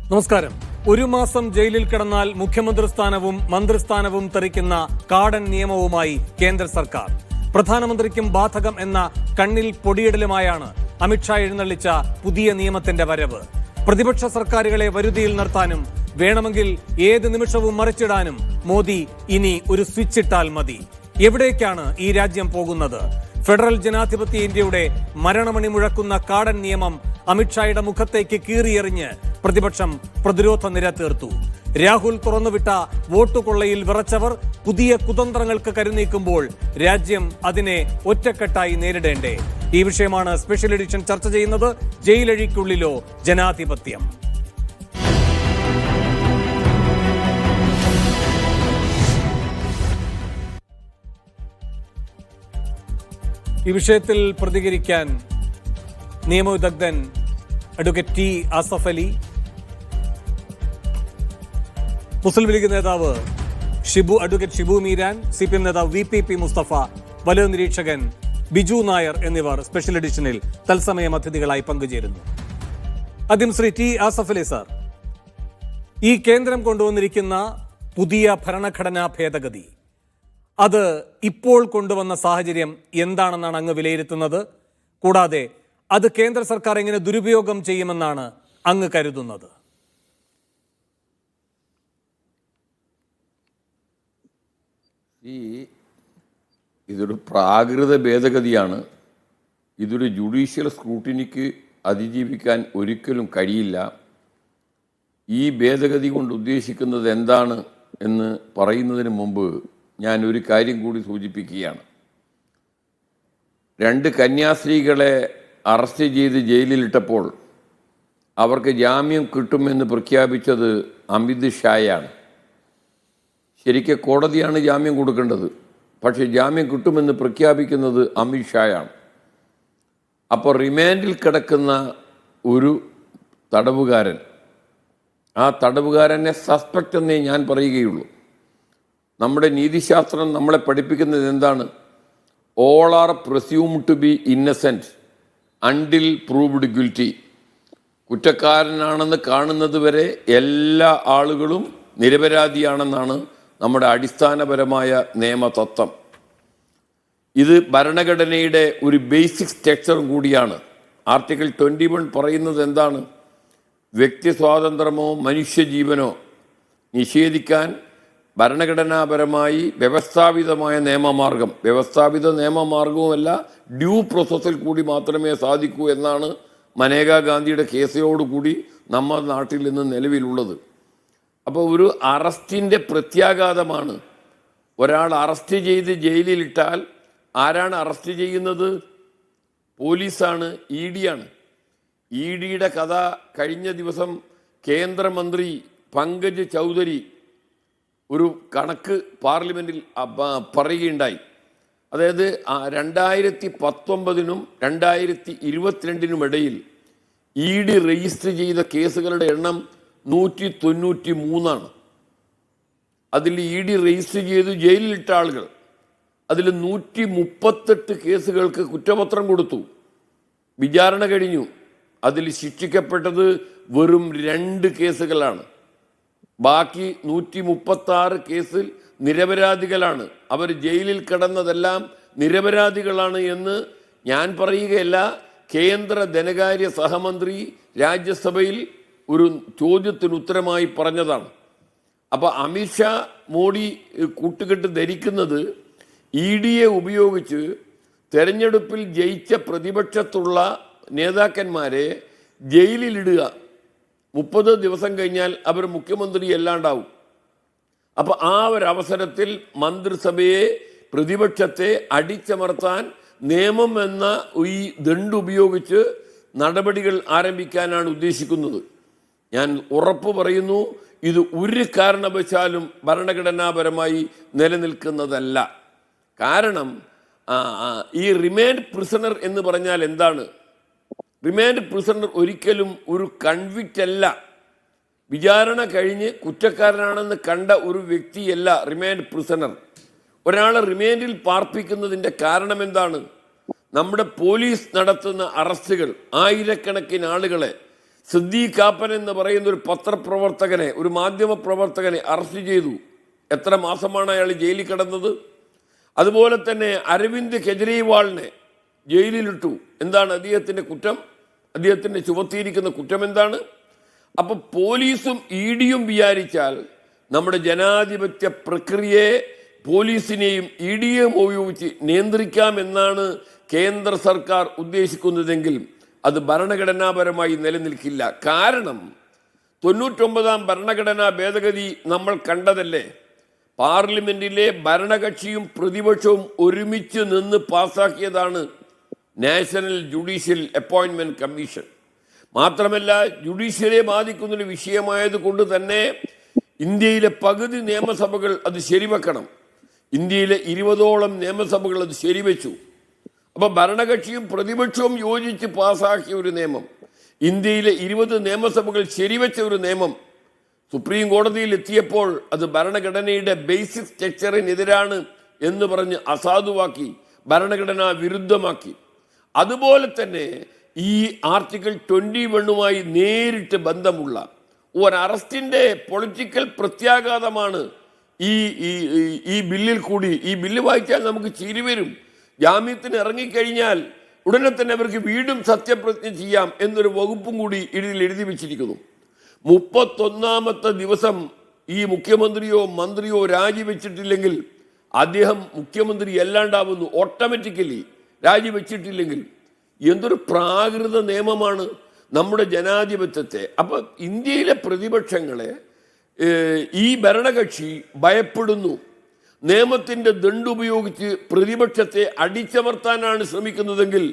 നമസ്കാരം. ഒരു മാസം ജയിലിൽ കിടന്നാൽ മുഖ്യമന്ത്രി സ്ഥാനവും മന്ത്രിസ്ഥാനവും തെറിക്കുന്ന കാടൻ നിയമവുമായി കേന്ദ്ര സർക്കാർ. പ്രധാനമന്ത്രിക്കും ബാധകം എന്ന കണ്ണിൽ പൊടിയിടലുമായാണ് അമിത്ഷാ എഴുന്നള്ളിച്ച പുതിയ നിയമത്തിന്റെ വരവ്. പ്രതിപക്ഷ സർക്കാരുകളെ വരുതിയിൽ നിർത്താനും വേണമെങ്കിൽ ഏത് നിമിഷവും മറിച്ചിടാനും മോദി ഇനി ഒരു സ്വിച്ച് ഇട്ടാൽ മതി. എവിടേക്കാണ് ഈ രാജ്യം പോകുന്നത്? ഫെഡറൽ ജനാധിപത്യ ഇന്ത്യയുടെ മരണമണി മുഴക്കുന്ന കാടൻ നിയമം അമിത്ഷായുടെ മുഖത്തേക്ക് കീറിയെറിഞ്ഞ് പ്രതിപക്ഷം പ്രതിരോധ നിര തീർത്തു. രാഹുൽ തുറന്നുവിട്ട വോട്ടുകൊള്ളയിൽ വിറച്ചവർ പുതിയ കുതന്ത്രങ്ങൾക്ക് കരുനീക്കുമ്പോൾ രാജ്യം അതിനെ ഒറ്റക്കെട്ടായി നേരിടേണ്ടേ? ഈ വിഷയമാണ് സ്പെഷ്യൽ എഡിഷൻ ചർച്ച ചെയ്യുന്നത്. ജയിലഴിക്കുള്ളിലോ ജനാധിപത്യം? ഈ വിഷയത്തിൽ പ്രതികരിക്കാൻ നിയമവിദഗ്ധൻ അഡ്വക്കേറ്റ് ടി ആസഫ് അലി, മുസ്ലിം ലീഗ് നേതാവ് അഡ്വക്കേറ്റ് ഷിബു മീരാൻ, CPM നേതാവ് VPP മുസ്തഫ, വലയ നിരീക്ഷകൻ ബിജു നായർ എന്നിവർ സ്പെഷ്യൽ എഡിഷനിൽ തത്സമയം അതിഥികളായി പങ്കുചേരുന്നു. ആദ്യം ശ്രീ ടി ആസഫ് അലി സാർ, ഈ കേന്ദ്രം കൊണ്ടുവന്നിരിക്കുന്ന പുതിയ ഭരണഘടനാ ഭേദഗതി അത് ഇപ്പോൾ കൊണ്ടുവന്ന സാഹചര്യം എന്താണെന്നാണ് അങ്ങ് വിലയിരുത്തുന്നത്? കൂടാതെ അത് കേന്ദ്ര സർക്കാർ എങ്ങനെ ദുരുപയോഗം ചെയ്യുമെന്നാണ് അങ്ങ് കരുതുന്നത്? ഇതൊരു പ്രാകൃത ഭേദഗതിയാണ്. ഇതൊരു ജുഡീഷ്യൽ സ്ക്രൂട്ടിനിക്ക് അതിജീവിക്കാൻ ഒരിക്കലും കഴിയില്ല. ഈ ഭേദഗതി കൊണ്ട് ഉദ്ദേശിക്കുന്നത് എന്താണ് എന്ന് പറയുന്നതിന് മുമ്പ് ഞാൻ ഒരു കാര്യം കൂടി സൂചിപ്പിക്കുകയാണ്. 2 കന്യാസ്ത്രീകളെ അറസ്റ്റ് ചെയ്ത് ജയിലിലിട്ടപ്പോൾ അവർക്ക് ജാമ്യം കിട്ടുമെന്ന് പ്രഖ്യാപിച്ചത് അമിത് ഷായാണ്. ശരിക്കും കോടതിയാണ് ജാമ്യം കൊടുക്കേണ്ടത്, പക്ഷേ ജാമ്യം കിട്ടുമെന്ന് പ്രഖ്യാപിക്കുന്നത് അമിത് ഷായാണ്. അപ്പോൾ റിമാൻഡിൽ കിടക്കുന്ന ഒരു തടവുകാരൻ, ആ തടവുകാരനെ സസ്പെക്റ്റ് എന്നേ ഞാൻ പറയുകയുള്ളൂ. നമ്മുടെ നീതിശാസ്ത്രം നമ്മളെ പഠിപ്പിക്കുന്നത് എന്താണ്? All are presumed to be innocent until proved guilty. കുറ്റക്കാരനാണെന്ന് കാണുന്നത് വരെ എല്ലാ ആളുകളും നിരപരാധിയാണെന്നാണ് നമ്മുടെ അടിസ്ഥാനപരമായ നിയമതത്വം. ഇത് ഭരണഘടനയുടെ ഒരു ബേസിക് സ്ട്രക്ചറും കൂടിയാണ്. ആർട്ടിക്കിൾ 21 പറയുന്നത് എന്താണ്? വ്യക്തി സ്വാതന്ത്ര്യമോ മനുഷ്യജീവനോ നിഷേധിക്കാൻ ഭരണഘടനാപരമായി വ്യവസ്ഥാപിതമായ നിയമമാർഗം, വ്യവസ്ഥാപിത നിയമമാർഗവുമല്ല, ഡ്യൂ പ്രോസസ്സിൽ കൂടി മാത്രമേ സാധിക്കൂ എന്നാണ് മനേകാ ഗാന്ധിയുടെ കേസോടുകൂടി നമ്മുടെ നാട്ടിൽ നിന്ന് നിലവിലുള്ളത്. അപ്പോൾ ഒരു അറസ്റ്റിൻ്റെ പ്രത്യാഘാതമാണ്. ഒരാൾ അറസ്റ്റ് ചെയ്ത് ജയിലിലിട്ടാൽ ആരാണ് അറസ്റ്റ് ചെയ്യുന്നത്? പോലീസാണ്, ED ആണ്. EDയുടെ കഥ കഴിഞ്ഞ ദിവസം കേന്ദ്രമന്ത്രി പങ്കജ് ചൗധരി ഒരു കണക്ക് പാർലമെൻറ്റിൽ പറയുകയുണ്ടായി. അതായത് 2019 2022 ഇടയിൽ ED രജിസ്റ്റർ ചെയ്ത കേസുകളുടെ എണ്ണം 193. അതിൽ ED രജിസ്റ്റർ ചെയ്ത് ജയിലിലിട്ട ആളുകൾ, അതിൽ 138 കേസുകൾക്ക് കുറ്റപത്രം കൊടുത്തു, വിചാരണ കഴിഞ്ഞു. അതിൽ ശിക്ഷിക്കപ്പെട്ടത് വെറും 2 കേസുകളാണ്. ബാക്കി 136 കേസിൽ നിരപരാധികളാണ്. അവർ ജയിലിൽ കിടന്നതെല്ലാം നിരപരാധികളാണ് എന്ന് ഞാൻ പറയുകയല്ല. കേന്ദ്ര ധനകാര്യ സഹമന്ത്രി രാജ്യസഭയിൽ ഒരു ചോദ്യത്തിന് ഉത്തരമായി പറഞ്ഞതാണ്. അപ്പോൾ അമിത്ഷാ മോഡി കൂട്ടുകെട്ട് ധരിക്കുന്നത് EDയെ ഉപയോഗിച്ച് തെരഞ്ഞെടുപ്പിൽ ജയിച്ച പ്രതിപക്ഷത്തുള്ള നേതാക്കന്മാരെ ജയിലിലിടുക. 30 ദിവസം കഴിഞ്ഞാൽ അവർ മുഖ്യമന്ത്രി അല്ലാണ്ടാവും. അപ്പോൾ ആ ഒരവസരത്തിൽ മന്ത്രിസഭയെ, പ്രതിപക്ഷത്തെ അടിച്ചമർത്താൻ നിയമം എന്ന ഈ ദണ്ട് ഉപയോഗിച്ച് നടപടികൾ ആരംഭിക്കാനാണ് ഉദ്ദേശിക്കുന്നത്. ഞാൻ ഉറപ്പ് പറയുന്നു, ഇത് ഒരു കാരണവശാലും ഭരണഘടനാപരമായി നിലനിൽക്കുന്നതല്ല. കാരണം ഈ റിമാൻഡ് പ്രിസണർ എന്ന് പറഞ്ഞാൽ എന്താണ്? റിമാൻഡ് പ്രിസണർ ഒരിക്കലും ഒരു കൺവിക്റ്റ് അല്ല. വിചാരണ കഴിഞ്ഞ് കുറ്റക്കാരനാണെന്ന് കണ്ട ഒരു വ്യക്തിയല്ല റിമാൻഡ് പ്രിസണർ. ഒരാളെ റിമാൻഡിൽ പാർപ്പിക്കുന്നതിൻ്റെ കാരണം എന്താണ്? നമ്മുടെ പോലീസ് നടത്തുന്ന അറസ്റ്റുകൾ ആയിരക്കണക്കിന് ആളുകളെ സിദ്ദീഖ് കാപ്പൻ എന്ന് പറയുന്ന ഒരു പത്രപ്രവർത്തകനെ, ഒരു മാധ്യമ പ്രവർത്തകനെ അറസ്റ്റ് ചെയ്തു. എത്ര മാസമാണ് അയാൾ ജയിലിൽ കിടന്നത്? അതുപോലെ തന്നെ അരവിന്ദ് കെജ്രിവാളിനെ ജയിലിലിട്ടു. എന്താണ് അദ്ദേഹത്തിൻ്റെ കുറ്റം? അദ്ദേഹത്തിൻ്റെ ചുമത്തിയിരിക്കുന്ന കുറ്റം എന്താണ്? അപ്പോൾ പോലീസും ഇ ഡിയും വിചാരിച്ചാൽ നമ്മുടെ ജനാധിപത്യ പ്രക്രിയയെ പോലീസിനെയും ഇ ഡിയെയും ഉപയോഗിച്ച് നിയന്ത്രിക്കാമെന്നാണ് കേന്ദ്ര സർക്കാർ ഉദ്ദേശിക്കുന്നതെങ്കിൽ അത് ഭരണഘടനാപരമായി നിലനിൽക്കില്ല. കാരണം 99-ാം ഭരണഘടനാ ഭേദഗതി നമ്മൾ കണ്ടതല്ലേ? പാർലമെന്റിലെ ഭരണകക്ഷിയും പ്രതിപക്ഷവും ഒരുമിച്ച് നിന്ന് പാസാക്കിയതാണ് നാഷണൽ ജുഡീഷ്യൽ അപ്പോയിന്റ്മെന്റ് കമ്മീഷൻ. മാത്രമല്ല, ജുഡീഷ്യറിയെ ബാധിക്കുന്നൊരു വിഷയമായത് കൊണ്ട് തന്നെ ഇന്ത്യയിലെ പകുതി നിയമസഭകൾ അത് ശരിവെക്കണം. ഇന്ത്യയിലെ 20ഓളം നിയമസഭകൾ അത് ശരിവെച്ചു. അപ്പോൾ ഭരണകക്ഷിയും പ്രതിപക്ഷവും യോജിച്ച് പാസാക്കിയ ഒരു നിയമം, ഇന്ത്യയിലെ 20 നിയമസഭകൾ ശരിവെച്ച ഒരു നിയമം സുപ്രീം കോടതിയിൽ എത്തിയപ്പോൾ അത് ഭരണഘടനയുടെ ബേസിക് സ്ട്രക്ചറിനെതിരാണ് എന്ന് പറഞ്ഞ് അസാധുവാക്കി, ഭരണഘടനാ വിരുദ്ധമാക്കി. അതുപോലെ തന്നെ ഈ ആർട്ടിക്കിൾ 21മായി നേരിട്ട് ബന്ധമുള്ള ഒരു അറസ്റ്റിൻ്റെ പൊളിറ്റിക്കൽ പ്രത്യാഘാതമാണ് ഈ ബില്ലിൽ കൂടി. ഈ ബില്ല് വായിച്ചാൽ നമുക്ക് ചിരി വരും. ജാമ്യത്തിന് ഇറങ്ങിക്കഴിഞ്ഞാൽ ഉടനെ തന്നെ അവർക്ക് വീണ്ടും സത്യപ്രതിജ്ഞ ചെയ്യാം എന്നൊരു വകുപ്പും കൂടി ഇതിൽ എഴുതി വെച്ചിരിക്കുന്നു. 31ാമത്തെ ദിവസം ഈ മുഖ്യമന്ത്രിയോ മന്ത്രിയോ രാജിവെച്ചിട്ടില്ലെങ്കിൽ അദ്ദേഹം മുഖ്യമന്ത്രി അല്ലാണ്ടാവുന്നു ഓട്ടോമാറ്റിക്കലി, രാജിവെച്ചിട്ടില്ലെങ്കിൽ. എന്തൊരു പ്രാകൃത നിയമമാണ് നമ്മുടെ ജനാധിപത്യത്തെ. അപ്പം ഇന്ത്യയിലെ പ്രതിപക്ഷങ്ങളെ ഈ ഭരണകക്ഷി ഭയപ്പെടുന്നു. നിയമത്തിൻ്റെ ദണ്ടുപയോഗിച്ച് പ്രതിപക്ഷത്തെ അടിച്ചമർത്താനാണ് ശ്രമിക്കുന്നതെങ്കിൽ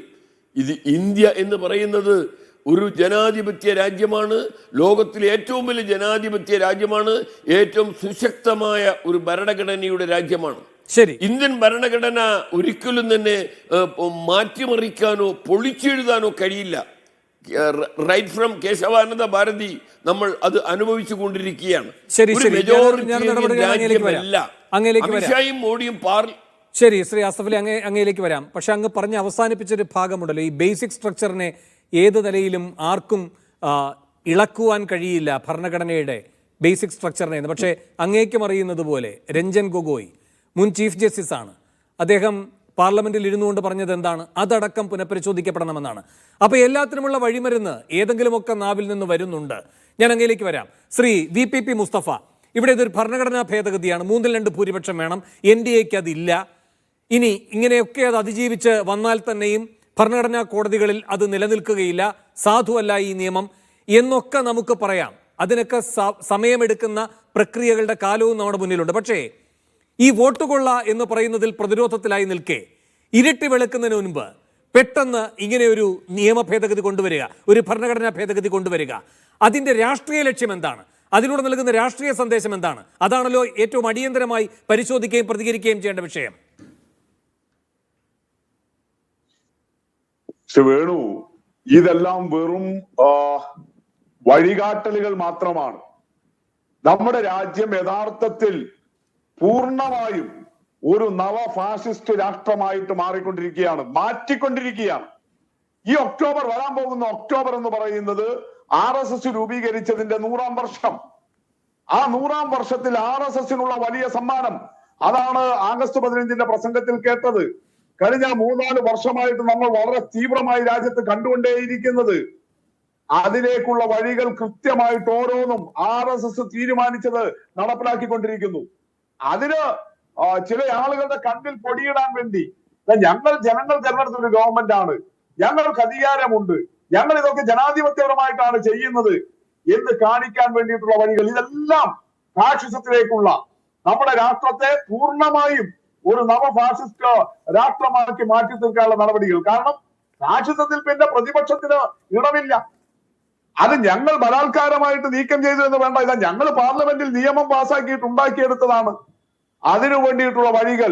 ഇത് ഇന്ത്യ എന്ന് പറയുന്നത് ഒരു ജനാധിപത്യ രാജ്യമാണ്. ലോകത്തിലെ ഏറ്റവും വലിയ ജനാധിപത്യ രാജ്യമാണ്. ഏറ്റവും സുശക്തമായ ഒരു ഭരണഘടനയുടെ രാജ്യമാണ്. ശരി, ഇന്ത്യൻ ഭരണഘടന ഒരിക്കലും തന്നെ മാറ്റിമറിക്കാനോ പൊളിച്ചെഴുതാനോ കഴിയില്ല. റൈറ്റ് ഫ്രം കേശവാനന്ദ ഭാരതി നമ്മൾ അത് അനുഭവിച്ചു കൊണ്ടിരിക്കുകയാണ്. അമിത്ഷായും മോഡിയും ശരി, ശ്രീ അസഫ് അലി, അങ്ങയിലേക്ക് വരാം. പക്ഷെ അങ്ങ് പറഞ്ഞ് അവസാനിപ്പിച്ചൊരു ഭാഗമുണ്ടല്ലോ, ഈ ബേസിക് സ്ട്രക്ചറിനെ ഏത് നിലയിലും ആർക്കും ഇളക്കുവാൻ കഴിയില്ല, ഭരണഘടനയുടെ ബേസിക് സ്ട്രക്ചറിനെ എന്ന്. പക്ഷേ അങ്ങേക്കും അറിയുന്നത് പോലെ രഞ്ജൻ ഗൊഗോയ് മുൻ ചീഫ് ജസ്റ്റിസ് ആണ്. അദ്ദേഹം പാർലമെന്റിൽ ഇരുന്നുകൊണ്ട് പറഞ്ഞത് എന്താണ്? അതടക്കം പുനഃപരിശോധിക്കപ്പെടണമെന്നാണ്. അപ്പോൾ എല്ലാത്തിനുമുള്ള വഴിമരുന്ന് ഏതെങ്കിലുമൊക്കെ നാവിൽ നിന്ന് വരുന്നുണ്ട്. ഞാൻ അങ്ങയിലേക്ക് വരാം. ശ്രീ VPP മുസ്തഫ, ഇവിടെ ഇതൊരു ഭരണഘടനാ ഭേദഗതിയാണ്, 3/2 ഭൂരിപക്ഷം വേണം. NDAക്ക് അതില്ല. ഇനി ഇങ്ങനെയൊക്കെ അത് അതിജീവിച്ച് വന്നാൽ തന്നെയും ഭരണഘടനാ കോടതികളിൽ അത് നിലനിൽക്കുകയില്ല, സാധുവല്ല ഈ നിയമം എന്നൊക്കെ നമുക്ക് പറയാം. അതിനൊക്കെ സമയമെടുക്കുന്ന പ്രക്രിയകളുടെ കാലവും നമ്മുടെ മുന്നിലുണ്ട്. പക്ഷേ ഈ വോട്ട് കൊള്ള എന്ന് പറയുന്നതിൽ പ്രതിരോധത്തിലായി നിൽക്കെ ഇരുട്ടി വെളുക്കുന്നതിന് മുൻപ് പെട്ടെന്ന് ഇങ്ങനെ ഒരു നിയമ ഭേദഗതി കൊണ്ടുവരിക, ഒരു ഭരണഘടനാ ഭേദഗതി കൊണ്ടുവരിക, അതിൻ്റെ രാഷ്ട്രീയ ലക്ഷ്യം എന്താണ്? അതിലൂടെ നൽകുന്ന രാഷ്ട്രീയ സന്ദേശം എന്താണ്? അതാണല്ലോ ഏറ്റവും അടിയന്തരമായി പരിശോധിക്കുകയും പ്രതികരിക്കുകയും ചെയ്യേണ്ട വിഷയം. വേണു, ഇതെല്ലാം വെറും വഴികാട്ടലുകൾ മാത്രമാണ്. നമ്മുടെ രാജ്യം യഥാർത്ഥത്തിൽ പൂർണ്ണമായും ഒരു നവ ഫാസിസ്റ്റ് രാഷ്ട്രമായിട്ട് മാറ്റിക്കൊണ്ടിരിക്കുകയാണ്. ഈ ഒക്ടോബർ, വരാൻ പോകുന്ന ഒക്ടോബർ എന്ന് പറയുന്നത് RSS രൂപീകരിച്ചതിന്റെ 100ാം വർഷം. ആ 100ാം വർഷത്തിൽ RSSനുള്ള വലിയ സമ്മാനം, അതാണ് ആഗസ്റ്റ് 15ന്റെ പ്രസംഗത്തിൽ കേട്ടത്. കഴിഞ്ഞ 3-4 വർഷമായിട്ട് നമ്മൾ വളരെ തീവ്രമായി രാജ്യത്ത് കണ്ടുകൊണ്ടേയിരിക്കുന്നത്. അതിലേക്കുള്ള വഴികൾ കൃത്യമായിട്ട് ഓരോന്നും RSS തീരുമാനിച്ചത് നടപ്പിലാക്കിക്കൊണ്ടിരിക്കുന്നു. അതിന് ചില ആളുകളുടെ കണ്ണിൽ പൊടിയിടാൻ വേണ്ടി ഞങ്ങൾ ജനങ്ങൾ തെരഞ്ഞെടുത്തൊരു ഗവൺമെന്റ് ആണ്, ഞങ്ങൾക്ക് അധികാരമുണ്ട്, ഞങ്ങൾ ഇതൊക്കെ ജനാധിപത്യപരമായിട്ടാണ് ചെയ്യുന്നത് എന്ന് കാണിക്കാൻ വേണ്ടിയിട്ടുള്ള വഴികൾ, ഇതെല്ലാം ഫാഷിസത്തിലേക്കുള്ള, നമ്മുടെ രാഷ്ട്രത്തെ പൂർണ്ണമായും ഒരു നവ ഫാസിസ്റ്റ് രാഷ്ട്രമാക്കി മാറ്റി തീർക്കാനുള്ള നടപടികൾ. കാരണം ഫാഷിസത്തിൽ പിന്നെ പ്രതിപക്ഷത്തിന് ഇടമില്ല. അത് ഞങ്ങൾ ബലാത്കാരമായിട്ട് നീക്കം ചെയ്തു എന്ന് വേണ്ട, ഇതാ ഞങ്ങൾ പാർലമെന്റിൽ നിയമം പാസ്സാക്കിയിട്ട് ഉണ്ടാക്കിയെടുത്തതാണ്. അതിനു വേണ്ടിയിട്ടുള്ള വഴികൾ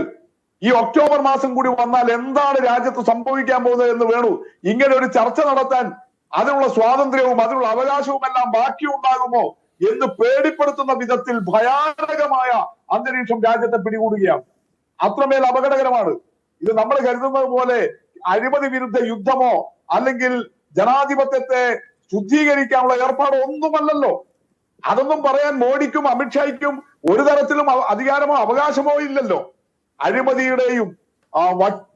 ഈ ഒക്ടോബർ മാസം കൂടി വന്നാൽ എന്താണ് രാജ്യത്ത് സംഭവിക്കാൻ പോകുന്നത് എന്ന് വേണു. ഇങ്ങനെ ഒരു ചർച്ച നടത്താൻ അതിനുള്ള സ്വാതന്ത്ര്യവും അതിനുള്ള അവകാശവും എല്ലാം ബാക്കിയുണ്ടാകുമോ എന്ന് പേടിപ്പെടുത്തുന്ന വിധത്തിൽ ഭയാനകമായ അന്തരീക്ഷം രാജ്യത്തെ പിടികൂടുകയാണ്. അത്രമേൽ അപകടകരമാണ് ഇത്. നമ്മൾ കരുതുന്നത് പോലെ അഴിമതി വിരുദ്ധ യുദ്ധമോ അല്ലെങ്കിൽ ജനാധിപത്യത്തെ ശുദ്ധീകരിക്കാനുള്ള ഏർപ്പാട് ഒന്നുമല്ലല്ലോ. അതൊന്നും പറയാൻ മോഡിക്കും അമിത്ഷായ്ക്കും ഒരു തരത്തിലും അധികാരമോ അവകാശമോ ഇല്ലല്ലോ. അഴിമതിയുടെയും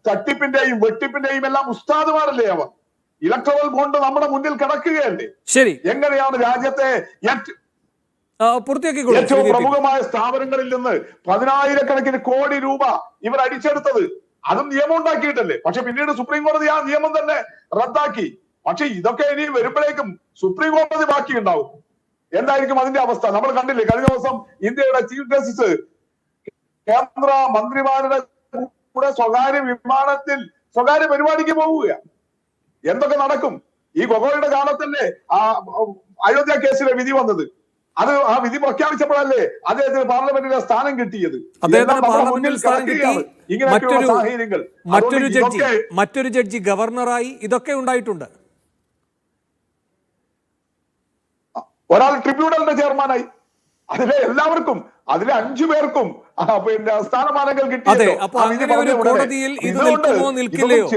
തട്ടിപ്പിന്റെയും വെട്ടിപ്പിന്റെയും എല്ലാം ഉസ്താദുമാരല്ലേ അവർ. ഇലക്ട്രൽ ബോണ്ട് നമ്മുടെ മുന്നിൽ കിടക്കുകയല്ലേ. ശരി, എങ്ങനെയാണ് രാജ്യത്തെ ഏറ്റവും പ്രമുഖമായ സ്ഥാപനങ്ങളിൽ നിന്ന് 10,000-കണക്കിന് കോടി രൂപ ഇവർ അടിച്ചെടുത്തത്? അതും നിയമം ഉണ്ടാക്കിയിട്ടല്ലേ. പക്ഷെ പിന്നീട് സുപ്രീം കോടതി ആ നിയമം തന്നെ റദ്ദാക്കി. പക്ഷെ ഇതൊക്കെ ഇനി വരുമ്പോഴേക്കും സുപ്രീം കോടതി ബാക്കി ഉണ്ടാവും. എന്തായിരിക്കും അതിന്റെ അവസ്ഥ? നമ്മൾ കണ്ടില്ലേ കഴിഞ്ഞ ദിവസം ഇന്ത്യയുടെ ചീഫ് ജസ്റ്റിസ് കേന്ദ്ര മന്ത്രിമാരുടെ കൂടെ സ്വകാര്യ വിമാനത്തിൽ സ്വകാര്യ പരിപാടിക്ക് പോവുക. എന്തൊക്കെ നടക്കും? ഈ ഗൊഗോയുടെ കാലത്തല്ലേ ആ അയോധ്യ കേസിലെ വിധി വന്നത്. അത് ആ വിധി പ്രഖ്യാപിച്ചപ്പോഴല്ലേ അദ്ദേഹത്തിന് പാർലമെന്റിലെ സ്ഥാനം കിട്ടിയത്. സാഹചര്യങ്ങൾ മറ്റൊരു ജഡ്ജി ഗവർണറായി ഇതൊക്കെ ഉണ്ടായിട്ടുണ്ട്. ഒരാൾ ട്രിബ്യൂണലിന്റെ ചെയർമാനായി. അതിലെ എല്ലാവർക്കും, അതിലെ 5 പേർക്കും പിന്നെ സ്ഥാനമാനങ്ങൾ കിട്ടി. കോടതിയിൽ ഇത് നിൽക്കുമോ നിൽക്കില്ലയോ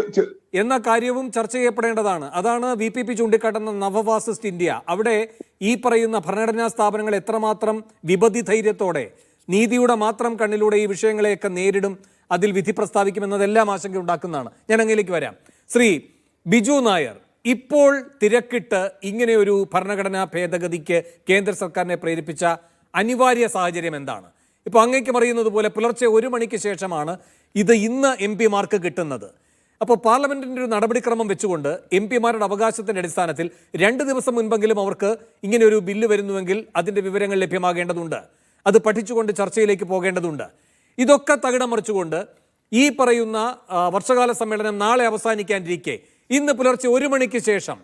എന്ന കാര്യവും ചർച്ച ചെയ്യപ്പെടേണ്ടതാണ്. അതാണ് VPP ചൂണ്ടിക്കാട്ടുന്ന നവവാസിസ്റ്റ് ഇന്ത്യ. അവിടെ ഈ പറയുന്ന ഭരണഘടനാ സ്ഥാപനങ്ങൾ എത്രമാത്രം വിപതി ധൈര്യത്തോടെ നീതിയുടെ മാത്രം കണ്ണിലൂടെ ഈ വിഷയങ്ങളെയൊക്കെ നേരിടും, അതിൽ വിധി പ്രസ്താവിക്കുമെന്നതെല്ലാം ആശങ്ക ഉണ്ടാക്കുന്നതാണ്. ഞാൻ അങ്ങയിലേക്ക് വരാം. ശ്രീ ബിജു നായർ, ഇപ്പോൾ തിരക്കിട്ട് ഇങ്ങനെ ഒരു ഭരണഘടനാ ഭേദഗതിക്ക് കേന്ദ്ര സർക്കാരിനെ പ്രേരിപ്പിച്ച അനിവാര്യ സാഹചര്യം എന്താണ്? ഇപ്പോൾ അങ്ങേക്ക് അറിയുന്നത് പോലെ പുലർച്ചെ 1 മണിക്ക് ശേഷമാണ് ഇത് ഇന്ന് MP-മാർക്ക് കിട്ടുന്നത്. അപ്പോൾ പാർലമെന്റിന്റെ ഒരു നടപടിക്രമം വെച്ചുകൊണ്ട് MP-മാരുടെ അവകാശത്തിന്റെ അടിസ്ഥാനത്തിൽ 2 ദിവസം മുൻപെങ്കിലും അവർക്ക് ഇങ്ങനെ ഒരു ബില്ല് വരുന്നുവെങ്കിൽ അതിന്റെ വിവരങ്ങൾ ലഭ്യമാകേണ്ടതുണ്ട്. അത് പഠിച്ചുകൊണ്ട് ചർച്ചയിലേക്ക് പോകേണ്ടതുണ്ട്. ഇതൊക്കെ തകിടം മറിച്ചുകൊണ്ട് ഈ പറയുന്ന വർഷകാല സമ്മേളനം നാളെ അവസാനിക്കാനിരിക്കെ ഇന്ന് പുലർച്ചെ 1 മണിക്ക് ശേഷം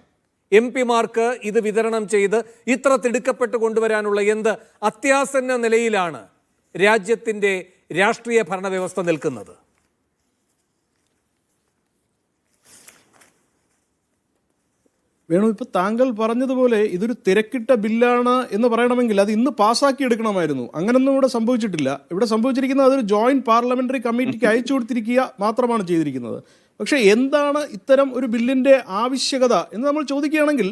MP-മാർക്ക് ഇത് വിതരണം ചെയ്ത് ഇത്ര തിടുക്കപ്പെട്ട് കൊണ്ടുവരാനുള്ള എന്ത് അത്യാസന്ന നിലയിലാണ് രാജ്യത്തിന്റെ രാഷ്ട്രീയ ഭരണവ്യവസ്ഥ നിൽക്കുന്നത്? വേണു, ഇപ്പോൾ താങ്കൾ പറഞ്ഞതുപോലെ ഇതൊരു തിരക്കിട്ട ബില്ലാണ് എന്ന് പറയണമെങ്കിൽ അത് ഇന്ന് പാസ്സാക്കി എടുക്കണമായിരുന്നു. അങ്ങനൊന്നും ഇവിടെ സംഭവിച്ചിട്ടില്ല. ഇവിടെ സംഭവിച്ചിരിക്കുന്നത് അതൊരു ജോയിന്റ് പാർലമെന്ററി കമ്മിറ്റിക്ക് അയച്ചു കൊടുത്തിരിക്കുക മാത്രമാണ് ചെയ്തിരിക്കുന്നത്. പക്ഷേ എന്താണ് ഇത്തരം ഒരു ബില്ലിൻ്റെ ആവശ്യകത എന്ന് നമ്മൾ ചോദിക്കുകയാണെങ്കിൽ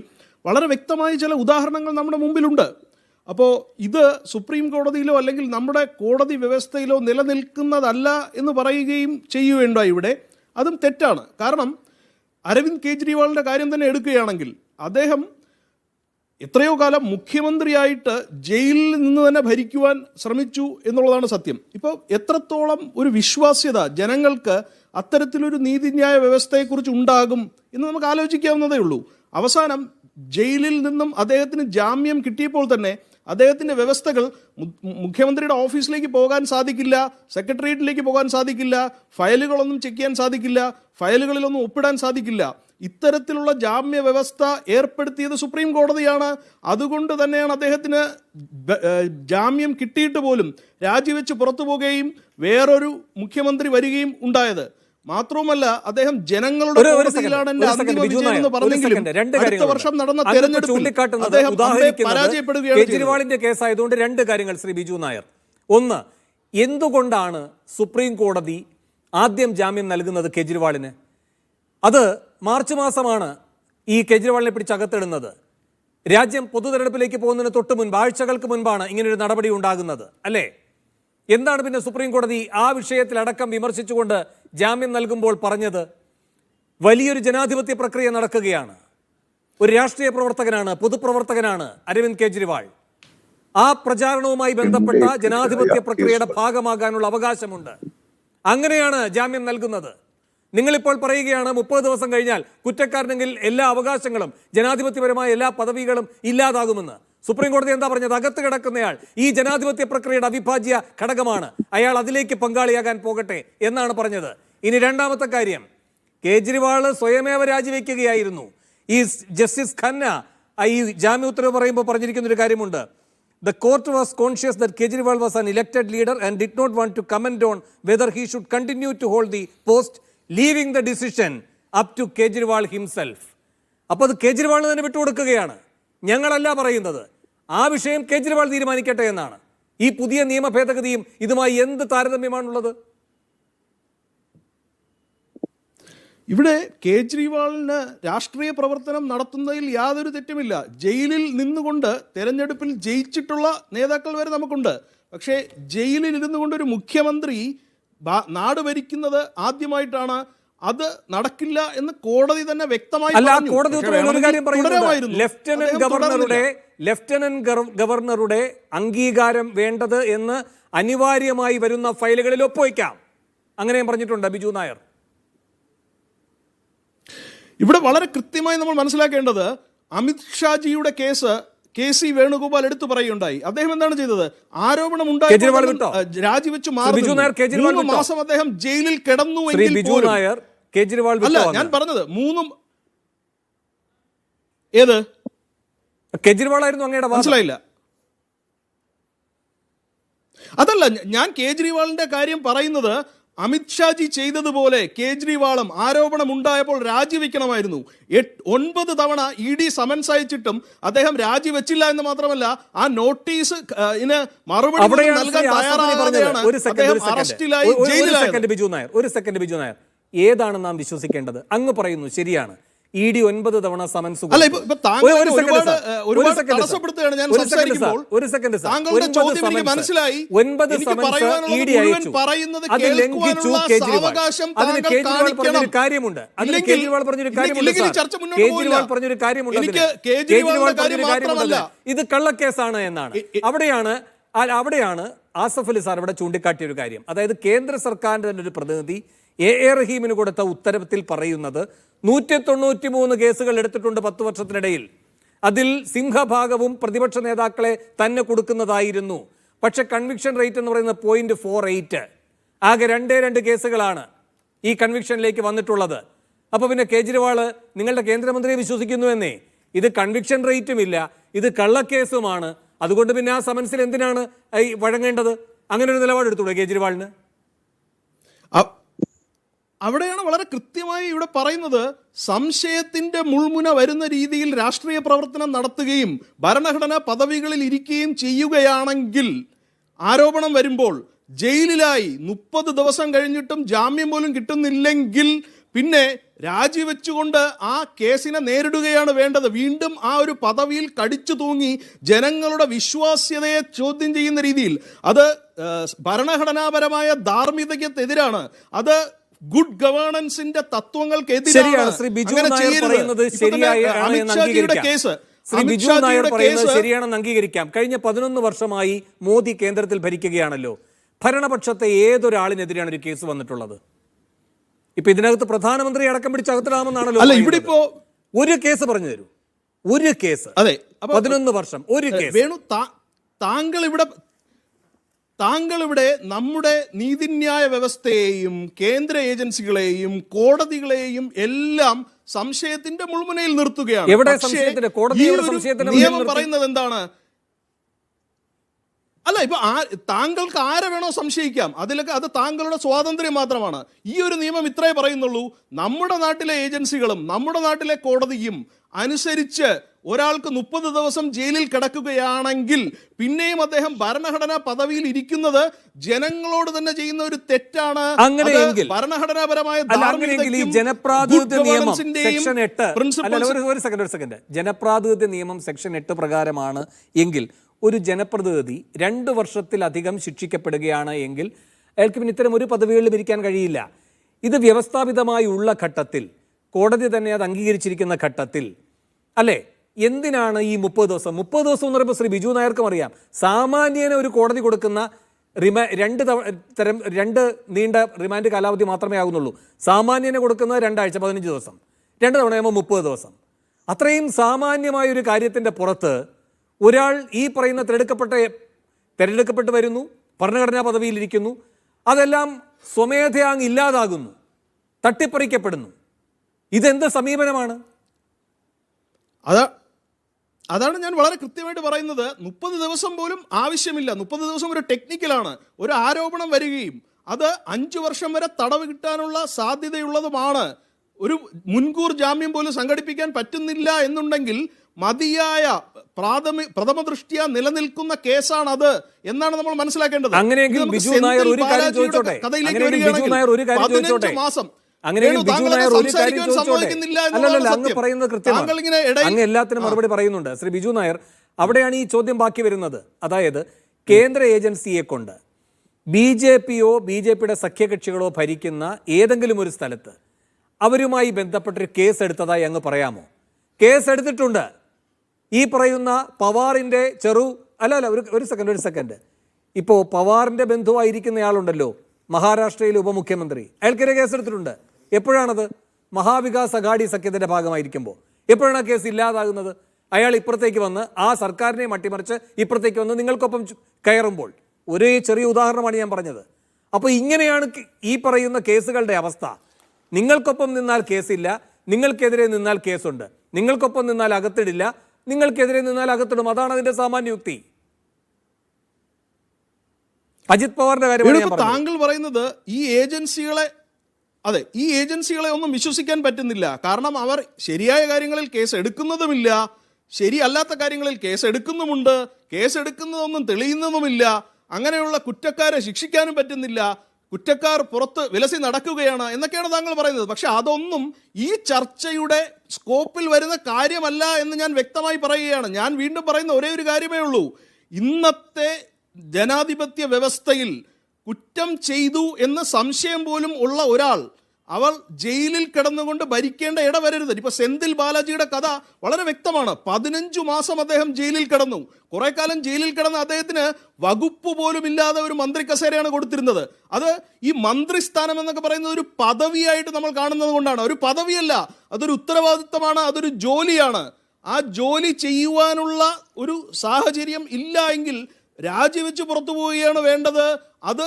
വളരെ വ്യക്തമായ ചില ഉദാഹരണങ്ങൾ നമ്മുടെ മുമ്പിലുണ്ട്. അപ്പോൾ ഇത് സുപ്രീം കോടതിയിലോ അല്ലെങ്കിൽ നമ്മുടെ കോടതി വ്യവസ്ഥയിലോ നിലനിൽക്കുന്നതല്ല എന്ന് പറയുകയും ചെയ്യുകയുണ്ടായി ഇവിടെ. അതും തെറ്റാണ്. കാരണം അരവിന്ദ് കെജ്രിവാളിൻ്റെ കാര്യം തന്നെ എടുക്കുകയാണെങ്കിൽ അദ്ദേഹം എത്രയോ കാലം മുഖ്യമന്ത്രിയായിട്ട് ജയിലിൽ നിന്ന് തന്നെ ഭരിക്കുവാൻ ശ്രമിച്ചു എന്നുള്ളതാണ് സത്യം. ഇപ്പോൾ എത്രത്തോളം ഒരു വിശ്വാസ്യത ജനങ്ങൾക്ക് അത്തരത്തിലൊരു നീതിന്യായ വ്യവസ്ഥയെക്കുറിച്ച് ഉണ്ടാകും എന്ന് നമുക്ക് ആലോചിക്കാവുന്നതേ ഉള്ളൂ. അവസാനം ജയിലിൽ നിന്നും അദ്ദേഹത്തിന് ജാമ്യം കിട്ടിയപ്പോൾ തന്നെ അദ്ദേഹത്തിൻ്റെ വ്യവസ്ഥകൾ മുഖ്യമന്ത്രിയുടെ ഓഫീസിലേക്ക് പോകാൻ സാധിക്കില്ല, സെക്രട്ടേറിയറ്റിലേക്ക് പോകാൻ സാധിക്കില്ല, ഫയലുകളൊന്നും ചെക്ക് ചെയ്യാൻ സാധിക്കില്ല, ഫയലുകളിലൊന്നും ഒപ്പിടാൻ സാധിക്കില്ല. ഇത്തരത്തിലുള്ള ജാമ്യ വ്യവസ്ഥ ഏർപ്പെടുത്തിയത് സുപ്രീം കോടതിയാണ്. അതുകൊണ്ട് തന്നെയാണ് അദ്ദേഹത്തിന് ജാമ്യം കിട്ടിയിട്ട് പോലും രാജിവെച്ച് പുറത്തു പോവുകയും വേറൊരു മുഖ്യമന്ത്രി വരികയും ഉണ്ടായത്. മാത്രവുമല്ല അദ്ദേഹം ജനങ്ങളുടെ കോടതിയിലാണ് എന്റെ അന്തിമ വിജയം എന്ന് പറഞ്ഞെങ്കിലും അടുത്ത വർഷം നടന്ന തെരഞ്ഞെടുപ്പിൽ അദ്ദേഹം പരാജയപ്പെടുകയാണ്. കേജ്രിവാളിന്റെ കേസായതുകൊണ്ട് 2 കാര്യങ്ങൾ ശ്രീ ബിജു നായർ. ഒന്ന്, എന്തുകൊണ്ടാണ് സുപ്രീം കോടതി ആദ്യം ജാമ്യം നൽകുന്നത് കേജ്രിവാളിന്? അത് മാർച്ച് മാസമാണ് ഈ കേജ്രിവാളിനെ പിടിച്ചകത്തിടുന്നത്. രാജ്യം പൊതു തെരഞ്ഞെടുപ്പിലേക്ക് പോകുന്നതിന് തൊട്ട് മുൻപ്, ആഴ്ചകൾക്ക് മുൻപാണ് ഇങ്ങനൊരു നടപടി ഉണ്ടാകുന്നത്, അല്ലേ? എന്താണ് പിന്നെ സുപ്രീം കോടതി ആ വിഷയത്തിലടക്കം വിമർശിച്ചുകൊണ്ട് ജാമ്യം നൽകുമ്പോൾ പറഞ്ഞത്? വലിയൊരു ജനാധിപത്യ പ്രക്രിയ നടക്കുകയാണ്, ഒരു രാഷ്ട്രീയ പ്രവർത്തകനാണ്, പൊതുപ്രവർത്തകനാണ് അരവിന്ദ് കെജ്രിവാൾ. ആ പ്രചാരണവുമായി ബന്ധപ്പെട്ട ജനാധിപത്യ പ്രക്രിയയുടെ ഭാഗമാകാനുള്ള അവകാശമുണ്ട്. അങ്ങനെയാണ് ജാമ്യം നൽകുന്നത്. നിങ്ങളിപ്പോൾ പറയുകയാണ് 30 ദിവസം കഴിഞ്ഞാൽ കുറ്റക്കാരനെങ്കിൽ എല്ലാ അവകാശങ്ങളും ജനാധിപത്യപരമായ എല്ലാ പദവികളും ഇല്ലാതാകുമെന്ന്. സുപ്രീം കോടതി എന്താ പറഞ്ഞത്? അകത്ത് കിടക്കുന്നയാൾ ഈ ജനാധിപത്യ പ്രക്രിയയുടെ അവിഭാജ്യ ഘടകമാണ്, അയാൾ അതിലേക്ക് പങ്കാളിയാകാൻ പോകട്ടെ എന്നാണ് പറഞ്ഞത്. ഇനി രണ്ടാമത്തെ കാര്യം, കേജ്രിവാൾ സ്വയമേവ രാജിവെക്കുകയായിരുന്നു. ഈ ജസ്റ്റിസ് ഖന്ന ഈ ജാമ്യ ഉത്തരവ് പറയുമ്പോൾ പറഞ്ഞിരിക്കുന്ന ഒരു കാര്യമുണ്ട്. The court was conscious that Kejriwal was an elected leader and did not want to comment on whether he should continue to hold the post, leaving the decision up to Kejriwal himself. അപ്പോൾ അത് കേജ്രിവാളിന് തന്നെ വിട്ടുകൊടുക്കുകയാണ്. ഞങ്ങളല്ല പറയുന്നത്, ആ വിഷയം കേജ്രിവാൾ തീരുമാനിക്കട്ടെ എന്നാണ്. ഈ പുതിയ നിയമ ഭേദഗതിയും ഇതുമായി എന്ത് താരതമ്യമാണുള്ളത്? ഇവിടെ കേജ്രിവാളിന് രാഷ്ട്രീയ പ്രവർത്തനം നടത്തുന്നതിൽ യാതൊരു തെറ്റുമില്ല. ജയിലിൽ നിന്നുകൊണ്ട് തെരഞ്ഞെടുപ്പിൽ ജയിച്ചിട്ടുള്ള നേതാക്കൾ വരെ നമുക്കുണ്ട്. പക്ഷേ ജയിലിൽ ഇരുന്നു കൊണ്ടൊരു മുഖ്യമന്ത്രി നാട് ഭരിക്കുന്നത് ആദ്യമായിട്ടാണ്. അത് നടക്കില്ല എന്ന് കോടതി തന്നെ വ്യക്തമായി പറഞ്ഞു. കോടതി ഒരു കാര്യം പറയുന്നത് ലെഫ്റ്റനന്റ് ഗവർണറുടെ അംഗീകാരം വേണ്ടത് എന്ന് അനിവാര്യമായി വരുന്ന ഫയലുകളിൽ ഒപ്പുവയ്ക്കാം, അങ്ങനെയും പറഞ്ഞിട്ടുണ്ട് ബിജു നായർ. ഇവിടെ വളരെ കൃത്യമായി നമ്മൾ മനസ്സിലാക്കേണ്ടത് അമിത് ഷാജിയുടെ കേസ് KC വേണുഗോപാൽ എടുത്തു പറയുകയുണ്ടായി. അദ്ദേഹം എന്താണ് ചെയ്തത്? ആരോപണം ഉണ്ടായി രാജിവെച്ചു മാറി 3 മാസം അദ്ദേഹം ജയിലിൽ കിടന്നു. അല്ല, ഞാൻ പറഞ്ഞത് ഏത് കേജ്രിവാൾ ആയിരുന്നു അങ്ങയുടെ മനസ്സിലായില്ല. അതല്ല, ഞാൻ കേജ്രിവാളിന്റെ കാര്യം പറയുന്നത് അമിത് ഷാജി ചെയ്തതുപോലെ കേജ്രിവാളും ആരോപണം ഉണ്ടായപ്പോൾ രാജിവെക്കണമായിരുന്നു. 9 തവണ ED സമൻസ് അയച്ചിട്ടും അദ്ദേഹം രാജിവെച്ചില്ല എന്ന് മാത്രമല്ല, ആ നോട്ടീസ് മറുപടി നൽകാൻ തയ്യാറാകാതെയാണ് അദ്ദേഹം അറസ്റ്റിലായി ജയിലിലായത്. ഒരു സെക്കൻഡ് ബിജു നായർ, ഏതാണ് നാം വിശ്വസിക്കേണ്ടത്? അങ്ങ് പറയുന്നു ശരിയാണ്, ED 9 തവണ സമൻസ്. ഇത് കള്ളക്കേസാണ് എന്നാണ്. അവിടെയാണ് ആസഫ് അലി സാർ ഇവിടെ ചൂണ്ടിക്കാട്ടിയ ഒരു കാര്യം. അതായത് കേന്ദ്ര സർക്കാരിന്റെ തന്നെ ഒരു പ്രതിനിധി A റഹീമിന് കൊടുത്ത ഉത്തരത്തിൽ പറയുന്നത് 193 കേസുകൾ എടുത്തിട്ടുണ്ട് 10 വർഷത്തിനിടയിൽ. അതിൽ സിംഹഭാഗവും പ്രതിപക്ഷ നേതാക്കളെ തന്നെ കൊടുക്കുന്നതായിരുന്നു. പക്ഷെ കൺവിക്ഷൻ റേറ്റ് എന്ന് പറയുന്നത് 0.48. ആകെ 2 കേസുകളാണ് ഈ കൺവിക്ഷനിലേക്ക് വന്നിട്ടുള്ളത്. അപ്പോൾ പിന്നെ കേജ്രിവാൾ നിങ്ങളുടെ കേന്ദ്രമന്ത്രിയെ വിശ്വസിക്കുന്നു എന്നേ. ഇത് കൺവിക്ഷൻ റേറ്റും ഇല്ല, ഇത് കള്ളക്കേസുമാണ്. അതുകൊണ്ട് പിന്നെ ആ സമൻസിൽ എന്തിനാണ് വഴങ്ങേണ്ടത്? അങ്ങനെ ഒരു നിലപാടെടുത്തൂടെ കേജ്രിവാളിന്? അവിടെയാണ് വളരെ കൃത്യമായി ഇവിടെ പറയുന്നത്, സംശയത്തിന്റെ മുൾമുന വരുന്ന രീതിയിൽ രാഷ്ട്രീയ പ്രവർത്തനം നടത്തുകയും ഭരണഘടനാ പദവികളിൽ ഇരിക്കുകയും ചെയ്യുകയാണെങ്കിൽ ആരോപണം വരുമ്പോൾ ജയിലിലായി 30 ദിവസം കഴിഞ്ഞിട്ടും ജാമ്യം പോലും കിട്ടുന്നില്ലെങ്കിൽ പിന്നെ രാജിവെച്ചുകൊണ്ട് ആ കേസിനെ നേരിടുകയാണ് വേണ്ടത്. വീണ്ടും ആ ഒരു പദവിയിൽ കടിച്ചു തൂങ്ങി ജനങ്ങളുടെ വിശ്വാസ്യതയെ ചോദ്യം ചെയ്യുന്ന രീതിയിൽ അത് ഭരണഘടനാപരമായ ധാർമ്മികതയ്ക്കെതിരാണ്. അത് ഗുഡ് ഗവേണൻസിന്റെ തത്വങ്ങൾക്കെതിരാണ്. ശരിയാണെന്ന് അംഗീകരിക്കാം. കഴിഞ്ഞ 11 വർഷമായി മോദി കേന്ദ്രത്തിൽ ഭരിക്കുകയാണല്ലോ. ഭരണപക്ഷത്തെ ഏതൊരാളിനെതിരെയാണ് ഒരു കേസ് വന്നിട്ടുള്ളത്? ഇപ്പൊ ഇതിനകത്ത് പ്രധാനമന്ത്രി അടക്കം പിടിച്ച് അകത്തിടാമെന്നാണല്ലോ. അല്ല, ഇവിടെ ഇപ്പോ ഒരു കേസ് പറഞ്ഞു തരൂ. ഒരു കേസ്. അതെ, 11 വർഷം ഒരു കേസ്. വേണു, താങ്കൾ ഇവിടെ നമ്മുടെ നീതിന്യായ വ്യവസ്ഥയെയും കേന്ദ്ര ഏജൻസികളെയും കോടതികളെയും എല്ലാം സംശയത്തിന്റെ മുൾമുനയിൽ നിർത്തുകയാണ്. നിയമം പറയുന്നത് എന്താണ്? അല്ല, ഇപ്പൊ താങ്കൾക്ക് ആരെ വേണോ സംശയിക്കാം, അതിലൊക്കെ അത് താങ്കളുടെ സ്വാതന്ത്ര്യം മാത്രമാണ്. ഈ ഒരു നിയമം ഇത്രേ പറയുന്നുള്ളൂ, നമ്മുടെ നാട്ടിലെ ഏജൻസികളും നമ്മുടെ നാട്ടിലെ കോടതിയും അനുസരിച്ച് ഒരാൾക്ക് 30 ദിവസം ജയിലിൽ കിടക്കുകയാണെങ്കിൽ പിന്നെയും അദ്ദേഹം ഭരണഘടനാ പദവിയിൽ ഇരിക്കുന്നത് ജനങ്ങളോട് തന്നെ ചെയ്യുന്ന ഒരു തെറ്റാണ്. അങ്ങനെയെങ്കിൽ ഭരണഘടനാപരമായ ജനപ്രാതിനിധ്യ നിയമം സെക്ഷൻ 8 പ്രകാരമാണ് എങ്കിൽ ഒരു ജനപ്രതിനിധി 2 വർഷത്തിലധികം ശിക്ഷിക്കപ്പെടുകയാണ് എങ്കിൽ അയാൾക്ക് പിന്നെ ഇത്തരം ഒരു പദവികളിലും ഇരിക്കാൻ കഴിയില്ല. ഇത് വ്യവസ്ഥാപിതമായി ഉള്ള ഘട്ടത്തിൽ, കോടതി തന്നെ അത് അംഗീകരിച്ചിരിക്കുന്ന ഘട്ടത്തിൽ അല്ലേ, എന്തിനാണ് ഈ 30 ദിവസം? 30 ദിവസം എന്ന് പറയുമ്പോൾ ശ്രീ ബിജു നായർക്കും അറിയാം, സാമാന്യേന ഒരു കോടതി കൊടുക്കുന്ന 2 നീണ്ട റിമാൻഡ് കാലാവധി മാത്രമേ ആകുന്നുള്ളൂ. സാമാന്യേന കൊടുക്കുന്നത് 2 ആഴ്ച 15 ദിവസം, 2 തവണയാകുമ്പോൾ 30 ദിവസം. അത്രയും സാമാന്യമായൊരു കാര്യത്തിൻ്റെ പുറത്ത് ഒരാൾ ഈ പറയുന്ന തിരഞ്ഞെടുക്കപ്പെട്ട് വരുന്നു, ഭരണഘടനാ പദവിയിലിരിക്കുന്നു, അതെല്ലാം സ്വമേധയാ ഇല്ലാതാകുന്നു, തട്ടിപ്പറിക്കപ്പെടുന്നു. ഇതെന്ത് സമീപനമാണ്? അതാണ് ഞാൻ വളരെ കൃത്യമായിട്ട് പറയുന്നത്. 30 ദിവസം പോലും ആവശ്യമില്ല. 30 ദിവസം ഒരു ടെക്നിക്കലാണ്. ഒരു ആരോപണം വരികയും അത് 5 വർഷം വരെ തടവ് കിട്ടാനുള്ള സാധ്യതയുള്ളതുമാണ്. ഒരു മുൻകൂർ ജാമ്യം പോലും സംഘടിപ്പിക്കാൻ പറ്റുന്നില്ല എന്നുണ്ടെങ്കിൽ മതിയായ പ്രഥമ ദൃഷ്ട്യാ നിലനിൽക്കുന്ന കേസാണത് എന്നാണ് നമ്മൾ മനസ്സിലാക്കേണ്ടത്. അങ്ങനെയെങ്കിൽ ബിജു നായർ ഒരു കാര്യം ചോദിച്ചോട്ടെ. അങ്ങനെ വേണു, ബിജു താങ്കൾ നായർ ഒരു കാര്യം സംസാരിക്കാൻ ചോദിച്ചോട്ടെ. സമ്മതിക്കുന്നില്ല അല്ലല്ല, എന്നുള്ളതാണ് അങ്ങ് സത്യം. പറയുന്നത് കൃത്യമാണ്. താങ്കൾ ഇങ്ങനെ ഇടയിൽ- അങ്ങ് എല്ലാത്തിനും മറുപടി പറയുന്നുണ്ട്. ശ്രീ ബിജു നായർ, അവിടെയാണ് ഈ ചോദ്യം ബാക്കി വരുന്നത്. അതായത് കേന്ദ്ര ഏജൻസിയെ കൊണ്ട് BJP-യോ BJP-യുടെ സഖ്യകക്ഷികളോ ഭരിക്കുന്ന ഏതെങ്കിലും ഒരു സ്ഥലത്ത് അവരുമായി ബന്ധപ്പെട്ടൊരു കേസ് എടുത്തതായി അങ്ങ് പറയാമോ? കേസ് എടുത്തിട്ടുണ്ട്. ഈ പറയുന്ന പവാറിൻ്റെ ഒരു സെക്കൻഡ് ഇപ്പോൾ പവാറിൻ്റെ ബന്ധുവായിരിക്കുന്നയാളുണ്ടല്ലോ, മഹാരാഷ്ട്രയിലെ ഉപമുഖ്യമന്ത്രി, അയാൾക്കെതിരെ കേസെടുത്തിട്ടുണ്ട്. എപ്പോഴാണത്? മഹാവികാസ് അഘാടി സഖ്യത്തിൻ്റെ ഭാഗമായിരിക്കുമ്പോൾ. എപ്പോഴാണ് കേസ് ഇല്ലാതാകുന്നത്? അയാൾ ഇപ്പുറത്തേക്ക് വന്ന് ആ സർക്കാരിനെ മട്ടിമറിച്ച് ഇപ്പുറത്തേക്ക് വന്ന് നിങ്ങൾക്കൊപ്പം കയറുമ്പോൾ. ഒരേ ചെറിയ ഉദാഹരണമാണ് ഞാൻ പറഞ്ഞത്. അപ്പോൾ ഇങ്ങനെയാണ് ഈ പറയുന്ന കേസുകളുടെ അവസ്ഥ. നിങ്ങൾക്കൊപ്പം നിന്നാൽ കേസില്ല, നിങ്ങൾക്കെതിരെ നിന്നാൽ കേസുണ്ട്. നിങ്ങൾക്കൊപ്പം നിന്നാൽ അകത്തിടില്ല, നിങ്ങൾക്കെതിരെ നിന്നാൽ അകത്തിടും. അതാണ് അതിന്റെ സാമാന്യ യുക്തി. അജിത് പവാറിന്റെ കാര്യം താങ്കൾ പറയുന്നത് ഈ ഏജൻസികളെ ഒന്നും വിശ്വസിക്കാൻ പറ്റുന്നില്ല. കാരണം അവർ ശരിയായ കാര്യങ്ങളിൽ കേസ് എടുക്കുന്നതുമില്ല, ശരിയല്ലാത്ത കാര്യങ്ങളിൽ കേസ് എടുക്കുന്നുമുണ്ട്, കേസ് എടുക്കുന്നതൊന്നും തെളിയുന്നതുമില്ല. അങ്ങനെയുള്ള കുറ്റക്കാരെ ശിക്ഷിക്കാനും പറ്റുന്നില്ല, കുറ്റക്കാർ പുറത്ത് വിലസി നടക്കുകയാണ് എന്നൊക്കെയാണ് താങ്കൾ പറയുന്നത്. പക്ഷെ അതൊന്നും ഈ ചർച്ചയുടെ സ്കോപ്പിൽ വരുന്ന കാര്യമല്ല എന്ന് ഞാൻ വ്യക്തമായി പറയുകയാണ്. ഞാൻ വീണ്ടും പറയുന്ന ഒരേ ഒരു കാര്യമേ ഉള്ളൂ. ഇന്നത്തെ ജനാധിപത്യ വ്യവസ്ഥയിൽ കുറ്റം ചെയ്തു എന്ന സംശയം പോലും ഉള്ള ഒരാൾ അവൾ ജയിലിൽ കിടന്നുകൊണ്ട് ഭരിക്കേണ്ട ഇട വരരുത്. ഇപ്പൊ സെന്തിൽ ബാലാജിയുടെ കഥ വളരെ വ്യക്തമാണ്. 15 മാസം അദ്ദേഹം ജയിലിൽ കിടന്നു. കുറെ കാലം ജയിലിൽ കിടന്ന അദ്ദേഹത്തിന് വകുപ്പ് പോലും ഇല്ലാതെ ഒരു മന്ത്രി കസേരയാണ് കൊടുത്തിരുന്നത്. അത് ഈ മന്ത്രിസ്ഥാനം എന്നൊക്കെ പറയുന്നത് ഒരു പദവിയായിട്ട് നമ്മൾ കാണുന്നത് കൊണ്ടാണ്. ഒരു പദവിയല്ല, അതൊരു ഉത്തരവാദിത്തമാണ്, അതൊരു ജോലിയാണ്. ആ ജോലി ചെയ്യുവാനുള്ള ഒരു സാഹചര്യം ഇല്ല എങ്കിൽ രാജിവെച്ച് പുറത്തു പോവുകയാണ് വേണ്ടത്. അത്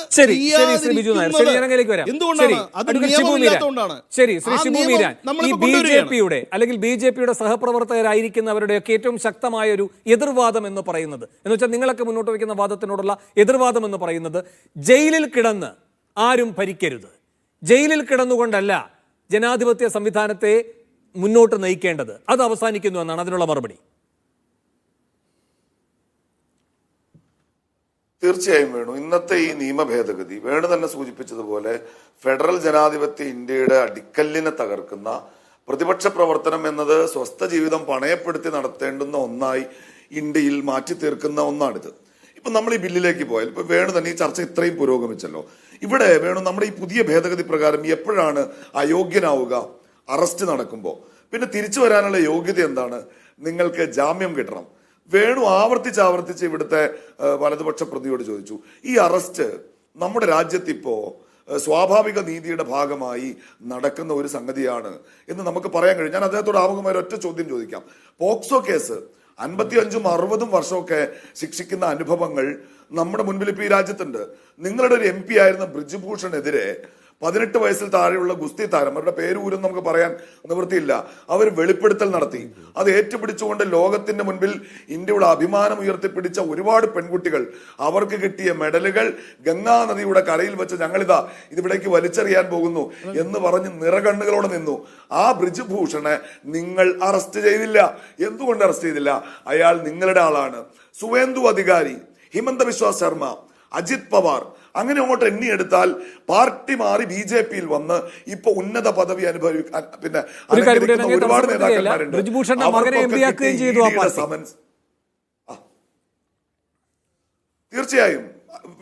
ബിജെപിയുടെ സഹപ്രവർത്തകരായിരിക്കുന്നവരുടെയൊക്കെ ഏറ്റവും ശക്തമായ ഒരു എതിർവാദം എന്ന് പറയുന്നത്, എന്ന് വെച്ചാൽ നിങ്ങളൊക്കെ മുന്നോട്ട് വയ്ക്കുന്ന വാദത്തിനോടുള്ള എതിർവാദം എന്ന് പറയുന്നത്, ജയിലിൽ കിടന്ന് ആരും ഭരിക്കരുത്, ജയിലിൽ കിടന്നുകൊണ്ടല്ല ജനാധിപത്യ സംവിധാനത്തെ മുന്നോട്ട് നയിക്കേണ്ടത്, അത് അവസാനിക്കുന്നു എന്നാണ് അതിനുള്ള മറുപടി. തീർച്ചയായും വേണു, ഇന്നത്തെ ഈ നിയമ ഭേദഗതി വേണു തന്നെ സൂചിപ്പിച്ചതുപോലെ ഫെഡറൽ ജനാധിപത്യ ഇന്ത്യയുടെ അടിക്കല്ലിനെ തകർക്കുന്ന പ്രതിപക്ഷ പ്രവർത്തനം എന്നത് സ്വസ്ഥ ജീവിതം പണയപ്പെടുത്തി നടത്തേണ്ടുന്ന ഒന്നായി ഇന്ത്യയിൽ മാറ്റി തീർക്കുന്ന ഒന്നാണിത്. ഇപ്പൊ നമ്മൾ ഈ ബില്ലിലേക്ക് പോയാൽ, ഇപ്പൊ വേണു തന്നെ ഈ ചർച്ച ഇത്രയും പുരോഗമിച്ചല്ലോ, ഇവിടെ വേണു നമ്മുടെ ഈ പുതിയ ഭേദഗതി പ്രകാരം എപ്പോഴാണ് അയോഗ്യനാവുക? അറസ്റ്റ് നടക്കുമ്പോൾ. പിന്നെ തിരിച്ചു വരാനുള്ള യോഗ്യത എന്താണ്? നിങ്ങൾക്ക് ജാമ്യം കിട്ടണം. വേണു ആവർത്തിച്ച് ഇവിടുത്തെ വലതുപക്ഷ പ്രതിയോട് ചോദിച്ചു, ഈ അറസ്റ്റ് നമ്മുടെ രാജ്യത്ത് ഇപ്പോ സ്വാഭാവിക നീതിയുടെ ഭാഗമായി നടക്കുന്ന ഒരു സംഗതിയാണ് എന്ന് നമുക്ക് പറയാൻ കഴിയും. ഞാൻ അദ്ദേഹത്തോട് ആമുഖമായ ഒറ്റ ചോദ്യം ചോദിക്കാം. പോക്സോ കേസ് 55ഉം 60ഉം വർഷമൊക്കെ ശിക്ഷിക്കുന്ന അനുഭവങ്ങൾ നമ്മുടെ മുൻപിൽ ഇപ്പൊ ഈ രാജ്യത്തുണ്ട്. നിങ്ങളുടെ ഒരു MP ആയിരുന്ന ബ്രിജ്ഭൂഷണെതിരെ 18 വയസ്സിൽ താഴെയുള്ള ഗുസ്തി താരം, അവരുടെ പേര് ഊരും നമുക്ക് പറയാൻ നിവൃത്തിയില്ല, അവർ വെളിപ്പെടുത്തൽ നടത്തി. അത് ഏറ്റുപിടിച്ചുകൊണ്ട് ലോകത്തിന്റെ മുൻപിൽ ഇന്ത്യയുടെ അഭിമാനം ഉയർത്തിപ്പിടിച്ച ഒരുപാട് പെൺകുട്ടികൾ, അവർക്ക് കിട്ടിയ മെഡലുകൾ ഗംഗാ നദിയുടെ കരയിൽ വെച്ച് ഞങ്ങളിതാ ഇതിവിടേക്ക് വലിച്ചെറിയാൻ പോകുന്നു എന്ന് പറഞ്ഞ് നിറകണ്ണുകളോടെ നിന്നു. ആ ബ്രിജ്ഭൂഷണെ നിങ്ങൾ അറസ്റ്റ് ചെയ്തില്ല. എന്തുകൊണ്ട് അറസ്റ്റ് ചെയ്തില്ല? അയാൾ നിങ്ങളുടെ ആളാണ്. സുവേന്ദു അധികാരി, ഹിമന്ത ബിശ്വ ശർമ്മ, അജിത് പവാർ, അങ്ങനെ അങ്ങോട്ട് എണ്ണിയെടുത്താൽ പാർട്ടി മാറി BJP-യിൽ വന്ന് ഇപ്പൊ ഉന്നത പദവി അനുഭവിക്കാൻ പിന്നെ ഒരുപാട് നേതാക്കന്മാരുണ്ട്. സമൻസ് തീർച്ചയായും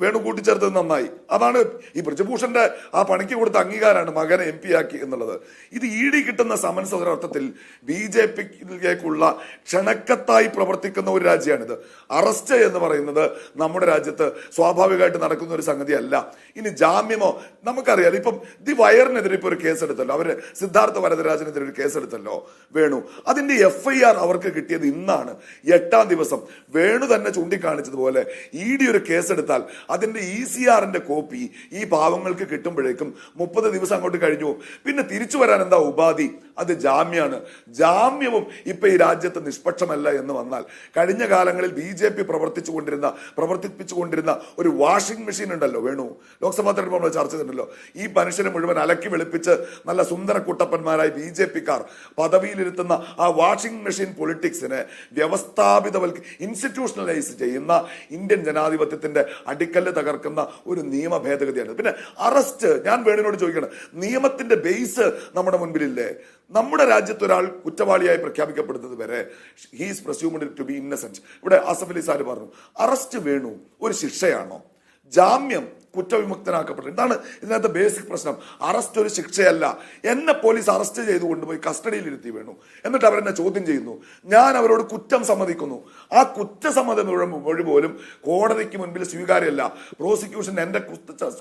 വേണു കൂട്ടിച്ചേർത്തത് നന്നായി. അതാണ് ഈ ബ്രിജ്ഭൂഷന്റെ ആ പണിക്ക് കൊടുത്ത അംഗീകാരമാണ് മകനെ MP ആക്കി എന്നുള്ളത്. ഇത് ED കിട്ടുന്ന സമൻസ് ഒരർത്ഥത്തിൽ BJP-യിലേക്കുള്ള ക്ഷണക്കത്തായി പ്രവർത്തിക്കുന്ന ഒരു രാജ്യമാണിത്. അറസ്റ്റ് എന്ന് പറയുന്നത് നമ്മുടെ രാജ്യത്ത് സ്വാഭാവികമായിട്ട് നടക്കുന്ന ഒരു സംഗതിയല്ല. ഇനി ജാമ്യമോ നമുക്കറിയാം. ഇപ്പം ദി വയറിനെതിരെ ഇപ്പൊ ഒരു കേസെടുത്തല്ലോ, അവര് സിദ്ധാർത്ഥ വരദരാജനെതിരെ ഒരു കേസെടുത്തല്ലോ വേണു. അതിന്റെ FIR അവർക്ക് കിട്ടിയത് ഇന്നാണ്, 8ാം ദിവസം. വേണു തന്നെ ചൂണ്ടിക്കാണിച്ചതുപോലെ ED ഒരു കേസെടുത്താൽ അതിന്റെ ECR-ന്റെ കോപ്പി ഈ പാവങ്ങൾക്ക് കിട്ടുമ്പോഴേക്കും 30 ദിവസം അങ്ങോട്ട് കഴിഞ്ഞു. പിന്നെ തിരിച്ചു വരാൻ എന്താ ഉപാധി? അത് ജാമ്യമാണ്. ജാമ്യവും ഇപ്പൊ ഈ രാജ്യത്ത് നിഷ്പക്ഷമല്ല എന്ന് വന്നാൽ, കഴിഞ്ഞ കാലങ്ങളിൽ BJP പ്രവർത്തിപ്പിച്ചുകൊണ്ടിരുന്ന ഒരു വാഷിംഗ് മെഷീൻ ഉണ്ടല്ലോ വേണു, ലോക്സഭാ തെരഞ്ഞെടുപ്പ് നമ്മൾ ചർച്ച ചെയ്തിട്ടുണ്ടല്ലോ. ഈ മനുഷ്യനെ മുഴുവൻ അലക്കി വെളുപ്പിച്ച് നല്ല സുന്ദര കുട്ടപ്പന്മാരായി BJP-ക്കാർ പദവിയിലിരുത്തുന്ന ആ വാഷിംഗ് മെഷീൻ പൊളിറ്റിക്സിനെ വ്യവസ്ഥാപിതവൽക്ക് ഇൻസ്റ്റിറ്റ്യൂഷണലൈസ് ചെയ്യുന്ന ഇന്ത്യൻ ജനാധിപത്യത്തിന്റെ അടിക്കല്ല് തകർക്കുന്ന ഒരു നിയമ ഭേദഗതിയാണ്. പിന്നെ അറസ്റ്റ്, ഞാൻ വേണുവിനോട് ചോദിക്കണം, നിയമത്തിന്റെ ബേസ് നമ്മുടെ മുൻപിലില്ലേ? നമ്മുടെ രാജ്യത്ത് ഒരാൾ കുറ്റവാളിയായി പ്രഖ്യാപിക്കപ്പെടുന്നത് വരെ he's presumed to be innocent. ഇവിടെ ആസഫ് അലി സാർ പറഞ്ഞു, അറസ്റ്റ് വേണു ഒരു ശിക്ഷയാണോ? ജാമ്യം കുറ്റവിമുക്തനാക്കപ്പെട്ടു. എന്താണ് ഇതിനകത്ത് ബേസിക് പ്രശ്നം? അറസ്റ്റ് ഒരു ശിക്ഷയല്ല. എന്നെ പോലീസ് അറസ്റ്റ് ചെയ്ത് കൊണ്ടുപോയി കസ്റ്റഡിയിൽ ഇരുത്തി വേണു, എന്നിട്ട് അവരെന്നെ ചോദ്യം ചെയ്യുന്നു. ഞാൻ അവരോട് കുറ്റം സമ്മതിക്കുന്നു. ആ കുറ്റസമ്മത മൊഴി പോലും കോടതിക്ക് മുൻപിൽ സ്വീകാര്യമല്ല. പ്രോസിക്യൂഷൻ എന്റെ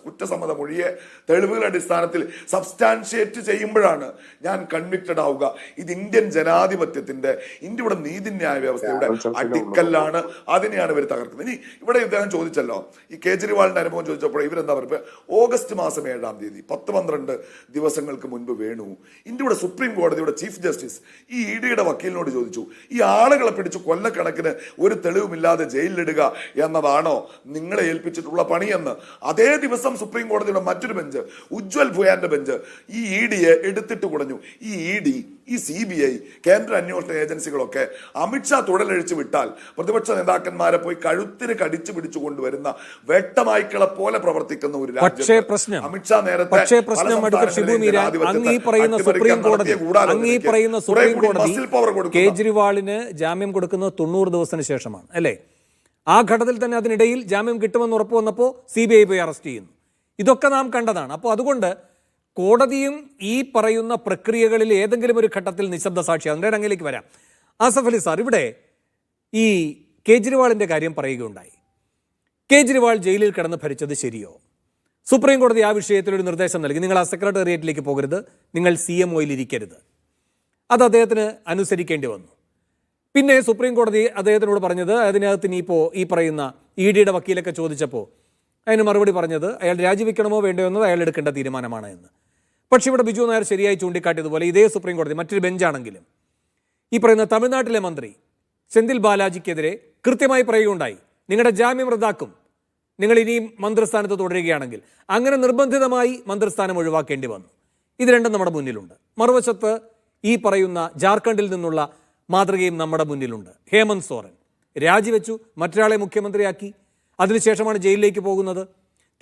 കുറ്റസമ്മത മൊഴിയെ തെളിവുകളുടെ അടിസ്ഥാനത്തിൽ സബ്സ്റ്റാൻഷിയേറ്റ് ചെയ്യുമ്പോഴാണ് ഞാൻ കൺവിക്റ്റഡ് ആവുക. ഇത് ഇന്ത്യൻ ജനാധിപത്യത്തിന്റെ, ഇന്ത്യയുടെ നീതിന്യായ വ്യവസ്ഥയുടെ അടിക്കല്ലാണ്. അതിനെയാണ് ഇവർ തകർക്കുന്നത്. ഇനി ഇവിടെ ഇദ്ദേഹം ചോദിച്ചല്ലോ, ഈ കേജ്രിവാളിന്റെ അനുഭവം ചോദിച്ചപ്പോൾ ഇവരെന്താ പറയുക? ഓഗസ്റ്റ് മാസം 7-ാം തീയതി 10-12 ദിവസങ്ങൾക്ക് മുൻപ് വേണു ഇന്ത്യയുടെ സുപ്രീം കോടതിയുടെ ചീഫ് ജസ്റ്റിസ് ഈ ഇഡിയുടെ വക്കീലിനോട് ചോദിച്ചു, ഈ ആളുകളെ പിടിച്ച് കൊല്ലക്കണക്കിന് ഒരു തെളിവുമില്ലാതെ ജയിലിലിടുക എന്നതാണോ നിങ്ങളെ ഏൽപ്പിച്ചിട്ടുള്ള പണിയെന്ന്. അതേ ദിവസം സുപ്രീം കോടതിയുടെ മറ്റൊരു ബെഞ്ച്, ഉജ്വൽ ഭുയാന്റെ ബെഞ്ച്, ഈ ഇഡിയെ എടുത്തിട്ട് കുടഞ്ഞു. ഈ ഇഡി, ഈ CBI, കേന്ദ്ര അന്വേഷണ ഏജൻസികളൊക്കെ അമിത്ഷാ തുടലഴിച്ചു വിട്ടാൽ പ്രതിപക്ഷ നേതാക്കന്മാരെ പോയി കഴുത്തിന് കടിച്ചു പിടിച്ചു കൊണ്ടുവരുന്ന വേട്ടനായ്ക്കളെ പോലെ പ്രവർത്തിക്കുന്ന ഒരു രാജ്യം. അമിത്ഷാ നേരത്തെ കേജ്രിവാളിന് ജാമ്യം കൊടുക്കുന്നത് 90 ദിവസത്തിന് ശേഷമാണ് അല്ലേ? ആ ഘട്ടത്തിൽ തന്നെ അതിനിടയിൽ ജാമ്യം കിട്ടുമെന്ന് ഉറപ്പ് വന്നപ്പോൾ CBI പോയി അറസ്റ്റ് ചെയ്യുന്നു. ഇതൊക്കെ നാം കണ്ടതാണ്. അപ്പോൾ അതുകൊണ്ട് കോടതിയും ഈ പറയുന്ന പ്രക്രിയകളിൽ ഏതെങ്കിലും ഒരു ഘട്ടത്തിൽ നിശബ്ദ സാക്ഷിയാണ്. അതിൻ്റെ രംഗിലേക്ക് വരാം. ആസഫ് അലി സാർ, ഇവിടെ ഈ കേജ്രിവാളിൻ്റെ കാര്യം പറയുകയുണ്ടായി. കേജ്രിവാൾ ജയിലിൽ കിടന്ന് ഭരിച്ചത് ശരിയോ? സുപ്രീം കോടതി ആ വിഷയത്തിൽ ഒരു നിർദ്ദേശം നൽകി, നിങ്ങൾ ആ സെക്രട്ടേറിയറ്റിലേക്ക് പോകരുത്, നിങ്ങൾ CMOയിൽ ഇരിക്കരുത്. അത് അദ്ദേഹത്തിന് അനുസരിക്കേണ്ടി വന്നു. പിന്നെ സുപ്രീം കോടതി അദ്ദേഹത്തിനോട് പറഞ്ഞത്, അതിനകത്ത് ഇനിയിപ്പോൾ ഈ പറയുന്ന EDയുടെ വക്കീലൊക്കെ ചോദിച്ചപ്പോൾ അതിന് മറുപടി പറഞ്ഞത് അയാൾ രാജിവെക്കണമോ വേണ്ടയോ എന്നത് അയാൾ എടുക്കേണ്ട തീരുമാനമാണ് എന്ന്. പക്ഷേ ഇവിടെ ബിജു നായർ ശരിയായി ചൂണ്ടിക്കാട്ടിയതുപോലെ ഇതേ സുപ്രീം കോടതി മറ്റൊരു ബെഞ്ചാണെങ്കിലും ഈ പറയുന്ന തമിഴ്നാട്ടിലെ മന്ത്രി സെന്തിൽ ബാലാജിക്കെതിരെ കൃത്യമായി പറയുകയുണ്ടായി, നിങ്ങളുടെ ജാമ്യം റദ്ദാക്കും നിങ്ങൾ ഇനിയും മന്ത്രിസ്ഥാനത്ത് തുടരുകയാണെങ്കിൽ. അങ്ങനെ നിർബന്ധിതമായി മന്ത്രിസ്ഥാനം ഒഴിവാക്കേണ്ടി വന്നു. ഇത് രണ്ടും നമ്മുടെ മുന്നിലുണ്ട്. മറുവശത്ത് ഈ പറയുന്ന ജാർഖണ്ഡിൽ നിന്നുള്ള മാതൃകയും നമ്മുടെ മുന്നിലുണ്ട്. ഹേമന്ത് സോറൻ രാജിവെച്ചു, മറ്റൊരാളെ മുഖ്യമന്ത്രിയാക്കി, അതിനുശേഷമാണ് ജയിലിലേക്ക് പോകുന്നത്,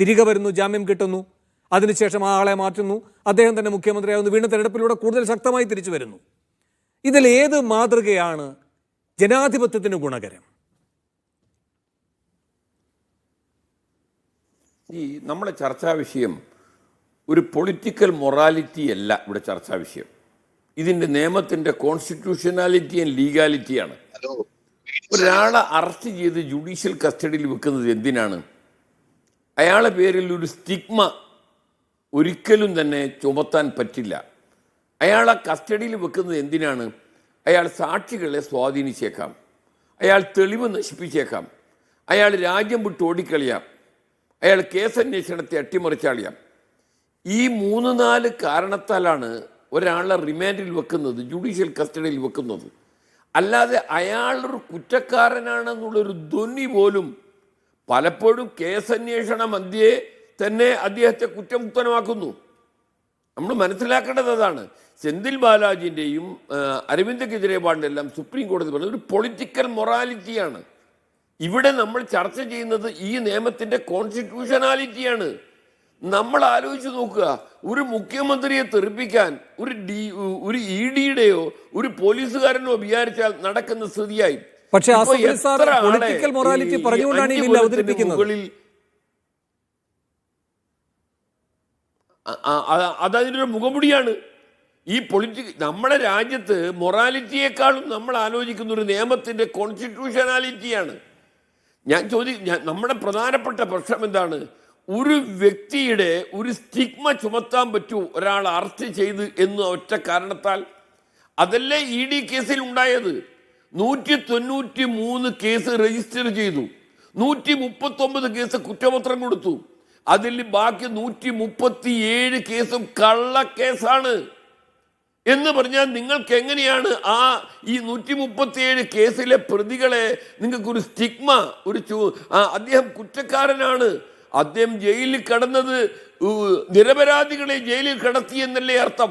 തിരികെ വരുന്നു, ജാമ്യം കിട്ടുന്നു, അതിനുശേഷം ആ ആളെ മാറ്റുന്നു, അദ്ദേഹം തന്നെ മുഖ്യമന്ത്രിയാകുന്നു, വീണ്ടും തെരഞ്ഞെടുപ്പിലൂടെ കൂടുതൽ ശക്തമായി തിരിച്ചു വരുന്നു. ഇതിൽ ഏത് മാതൃകയാണ് ജനാധിപത്യത്തിന് ഗുണകരം? ഈ നമ്മളെ ചർച്ചാ വിഷയം ഒരു പൊളിറ്റിക്കൽ മൊറാലിറ്റി അല്ല ഇവിടെ ചർച്ചാ വിഷയം. ഇതിൻ്റെ നിയമത്തിൻ്റെ കോൺസ്റ്റിറ്റ്യൂഷനാലിറ്റി ആൻഡ് ലീഗാലിറ്റിയാണ്. ഒരാളെ അറസ്റ്റ് ചെയ്ത് ജുഡീഷ്യൽ കസ്റ്റഡിയിൽ വെക്കുന്നത് എന്തിനാണ്? അയാളുടെ പേരിൽ ഒരു സ്റ്റിഗ്മ ഒരിക്കലും തന്നെ ചുമത്താൻ പറ്റില്ല. അയാളെ കസ്റ്റഡിയിൽ വെക്കുന്നത് എന്തിനാണ്? അയാൾ സാക്ഷികളെ സ്വാധീനിച്ചേക്കാം, അയാൾ തെളിവ് നശിപ്പിച്ചേക്കാം, അയാൾ രാജ്യം വിട്ട് ഓടിക്കളിയാം, അയാൾ കേസന്വേഷണത്തെ അട്ടിമറിച്ചളിയാം. ഈ 3-4 കാരണത്താലാണ് ഒരാളെ റിമാൻഡിൽ വെക്കുന്നത്, ജുഡീഷ്യൽ കസ്റ്റഡിയിൽ വെക്കുന്നത്. അല്ലാതെ അയാളൊരു കുറ്റക്കാരനാണെന്നുള്ളൊരു ധ്വനി പോലും പലപ്പോഴും കേസന്വേഷണ മധ്യേ തന്നെ അദ്ദേഹത്തെ കുറ്റമുക്തമാക്കുന്നു. നമ്മൾ മനസ്സിലാക്കേണ്ടത് അതാണ്. സെന്തിൽ ബാലാജിൻ്റെയും അരവിന്ദ് കെജ്രിവാളിൻ്റെ എല്ലാം സുപ്രീം കോടതി പറഞ്ഞത് ഒരു പൊളിറ്റിക്കൽ മൊറാലിറ്റിയാണ്. ഇവിടെ നമ്മൾ ചർച്ച ചെയ്യുന്നത് ഈ നിയമത്തിൻ്റെ കോൺസ്റ്റിറ്റ്യൂഷനാലിറ്റിയാണ്. നമ്മൾ ആലോചിച്ച് നോക്കുക, ഒരു മുഖ്യമന്ത്രിയെ തെറിപ്പിക്കാൻ ഒരു EDയുടെയോ ഒരു പോലീസുകാരനോ വിചാരിച്ചാൽ നടക്കുന്ന സ്ഥിതിയായി. പക്ഷേ പൊളിറ്റിക്കൽ മൊറാലിറ്റി പറഞ്ഞുകൊണ്ടാണ് ഈ ബിൽ അവതരിപ്പിക്കുന്നത്. അതതിൻ്റെ ഒരു മുഖമുടിയാണ്. ഈ നമ്മുടെ രാജ്യത്ത് മൊറാലിറ്റിയെക്കാളും നമ്മൾ ആലോചിക്കുന്ന ഒരു നിയമത്തിൻ്റെ കോൺസ്റ്റിറ്റ്യൂഷനാലിറ്റിയാണ്. നമ്മുടെ പ്രധാനപ്പെട്ട പ്രശ്നം എന്താണ്? ഒരു വ്യക്തിയുടെ ഒരു സ്റ്റിഗ്മ ചുമത്താൻ പറ്റൂ ഒരാൾ അറസ്റ്റ് ചെയ്ത് എന്ന ഒറ്റ കാരണത്താൽ? അതല്ലേ ED കേസിൽ ഉണ്ടായത്. 193 കേസ് രജിസ്റ്റർ ചെയ്തു, 139 കേസ് കുറ്റപത്രം കൊടുത്തു. അതിൽ ബാക്കി 137 കേസും കള്ളക്കേസാണ് എന്ന് പറഞ്ഞാൽ നിങ്ങൾക്ക് എങ്ങനെയാണ് ഈ 137 കേസിലെ പ്രതികളെ നിങ്ങൾക്കൊരു സ്റ്റിഗ്മ, അദ്ദേഹം കുറ്റക്കാരനാണ്, അദ്ദേഹം ജയിലിൽ കടന്നത് നിരപരാധികളെ ജയിലിൽ കടത്തി എന്നല്ലേ അർത്ഥം?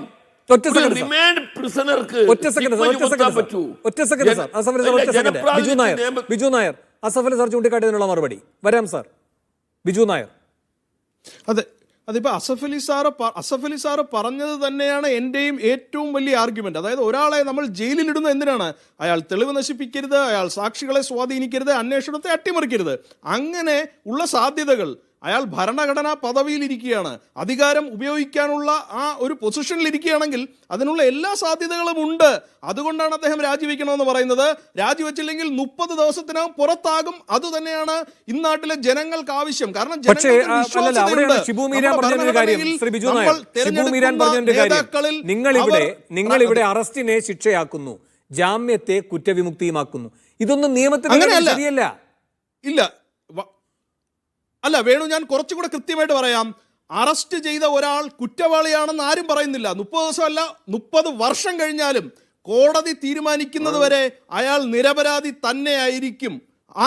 ബിജു നായർ അസഫ് അലി സാർ ചൂണ്ടിക്കാട്ടിയതിനുള്ള മറുപടി വരാം സാർ. ബിജു നായർ. അതെ, അതിപ്പോൾ അസഫ് അലി സാറ് പറഞ്ഞത് തന്നെയാണ് എൻ്റെയും ഏറ്റവും വലിയ ആർഗ്യുമെന്റ്. അതായത് ഒരാളെ നമ്മൾ ജയിലിലിടുന്നത് എന്തിനാണ്? അയാൾ തെളിവ് നശിപ്പിക്കരുത്, അയാൾ സാക്ഷികളെ സ്വാധീനിക്കരുത്, അന്വേഷണത്തെ അട്ടിമറിക്കരുത്. അങ്ങനെ ഉള്ള സാധ്യതകൾ, അയാൾ ഭരണഘടനാ പദവിയിലിരിക്കുകയാണ്, അധികാരം ഉപയോഗിക്കാനുള്ള ആ ഒരു പൊസിഷനിലിരിക്കുകയാണെങ്കിൽ അതിനുള്ള എല്ലാ സാധ്യതകളും ഉണ്ട്. അതുകൊണ്ടാണ് അദ്ദേഹം രാജിവെക്കണമെന്ന് പറയുന്നത്. രാജിവെച്ചില്ലെങ്കിൽ 30 ദിവസത്തിനകം പുറത്താകും. അത് തന്നെയാണ് ഇന്നാട്ടിലെ ജനങ്ങൾക്ക് ആവശ്യം. കാരണം പക്ഷേ നിങ്ങളിവിടെ അറസ്റ്റിനെ ശിക്ഷയാക്കുന്നു, ജാമ്യത്തെ കുറ്റവിമുക്തിയുമാക്കുന്നു. ഇതൊന്നും നിയമത്തിന് ശരിയല്ല. ഇല്ല അല്ല വേണു, ഞാൻ കുറച്ചുകൂടെ കൃത്യമായിട്ട് പറയാം. അറസ്റ്റ് ചെയ്ത ഒരാൾ കുറ്റവാളിയാണെന്ന് ആരും പറയുന്നില്ല. 30 ദിവസമല്ല, 30 വർഷം കഴിഞ്ഞാലും കോടതി തീരുമാനിക്കുന്നത് വരെ അയാൾ നിരപരാധി തന്നെ ആയിരിക്കും.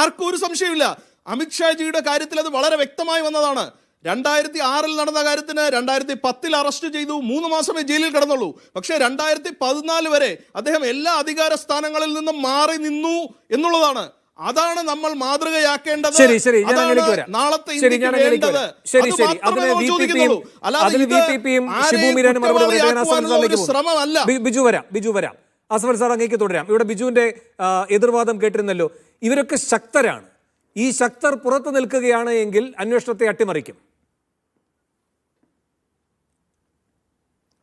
ആർക്കും ഒരു സംശയമില്ല. അമിത്ഷാജിയുടെ കാര്യത്തിൽ അത് വളരെ വ്യക്തമായി വന്നതാണ്. 2006 നടന്ന കാര്യത്തിന് 2010 അറസ്റ്റ് ചെയ്തു, 3 മാസമേ ജയിലിൽ കിടന്നുള്ളൂ. പക്ഷേ 2014 വരെ അദ്ദേഹം എല്ലാ അധികാര സ്ഥാനങ്ങളിൽ നിന്നും മാറി നിന്നു എന്നുള്ളതാണ്. അതാണ് നമ്മൾ മാതൃകയാക്കേണ്ടത്. നാളത്തെ ശ്രമമല്ല. ബിജു വരാം. അസ്ഫൽ സാർ അങ്ങേക്ക് തുടരാം. ഇവിടെ ബിജുവിന്റെ എതിർവാദം കേട്ടിരുന്നല്ലോ. ഇവരൊക്കെ ശക്തരാണ്. ഈ ശക്തർ പുറത്തു നിൽക്കുകയാണ് എങ്കിൽ അന്വേഷണത്തെ അട്ടിമറിക്കും.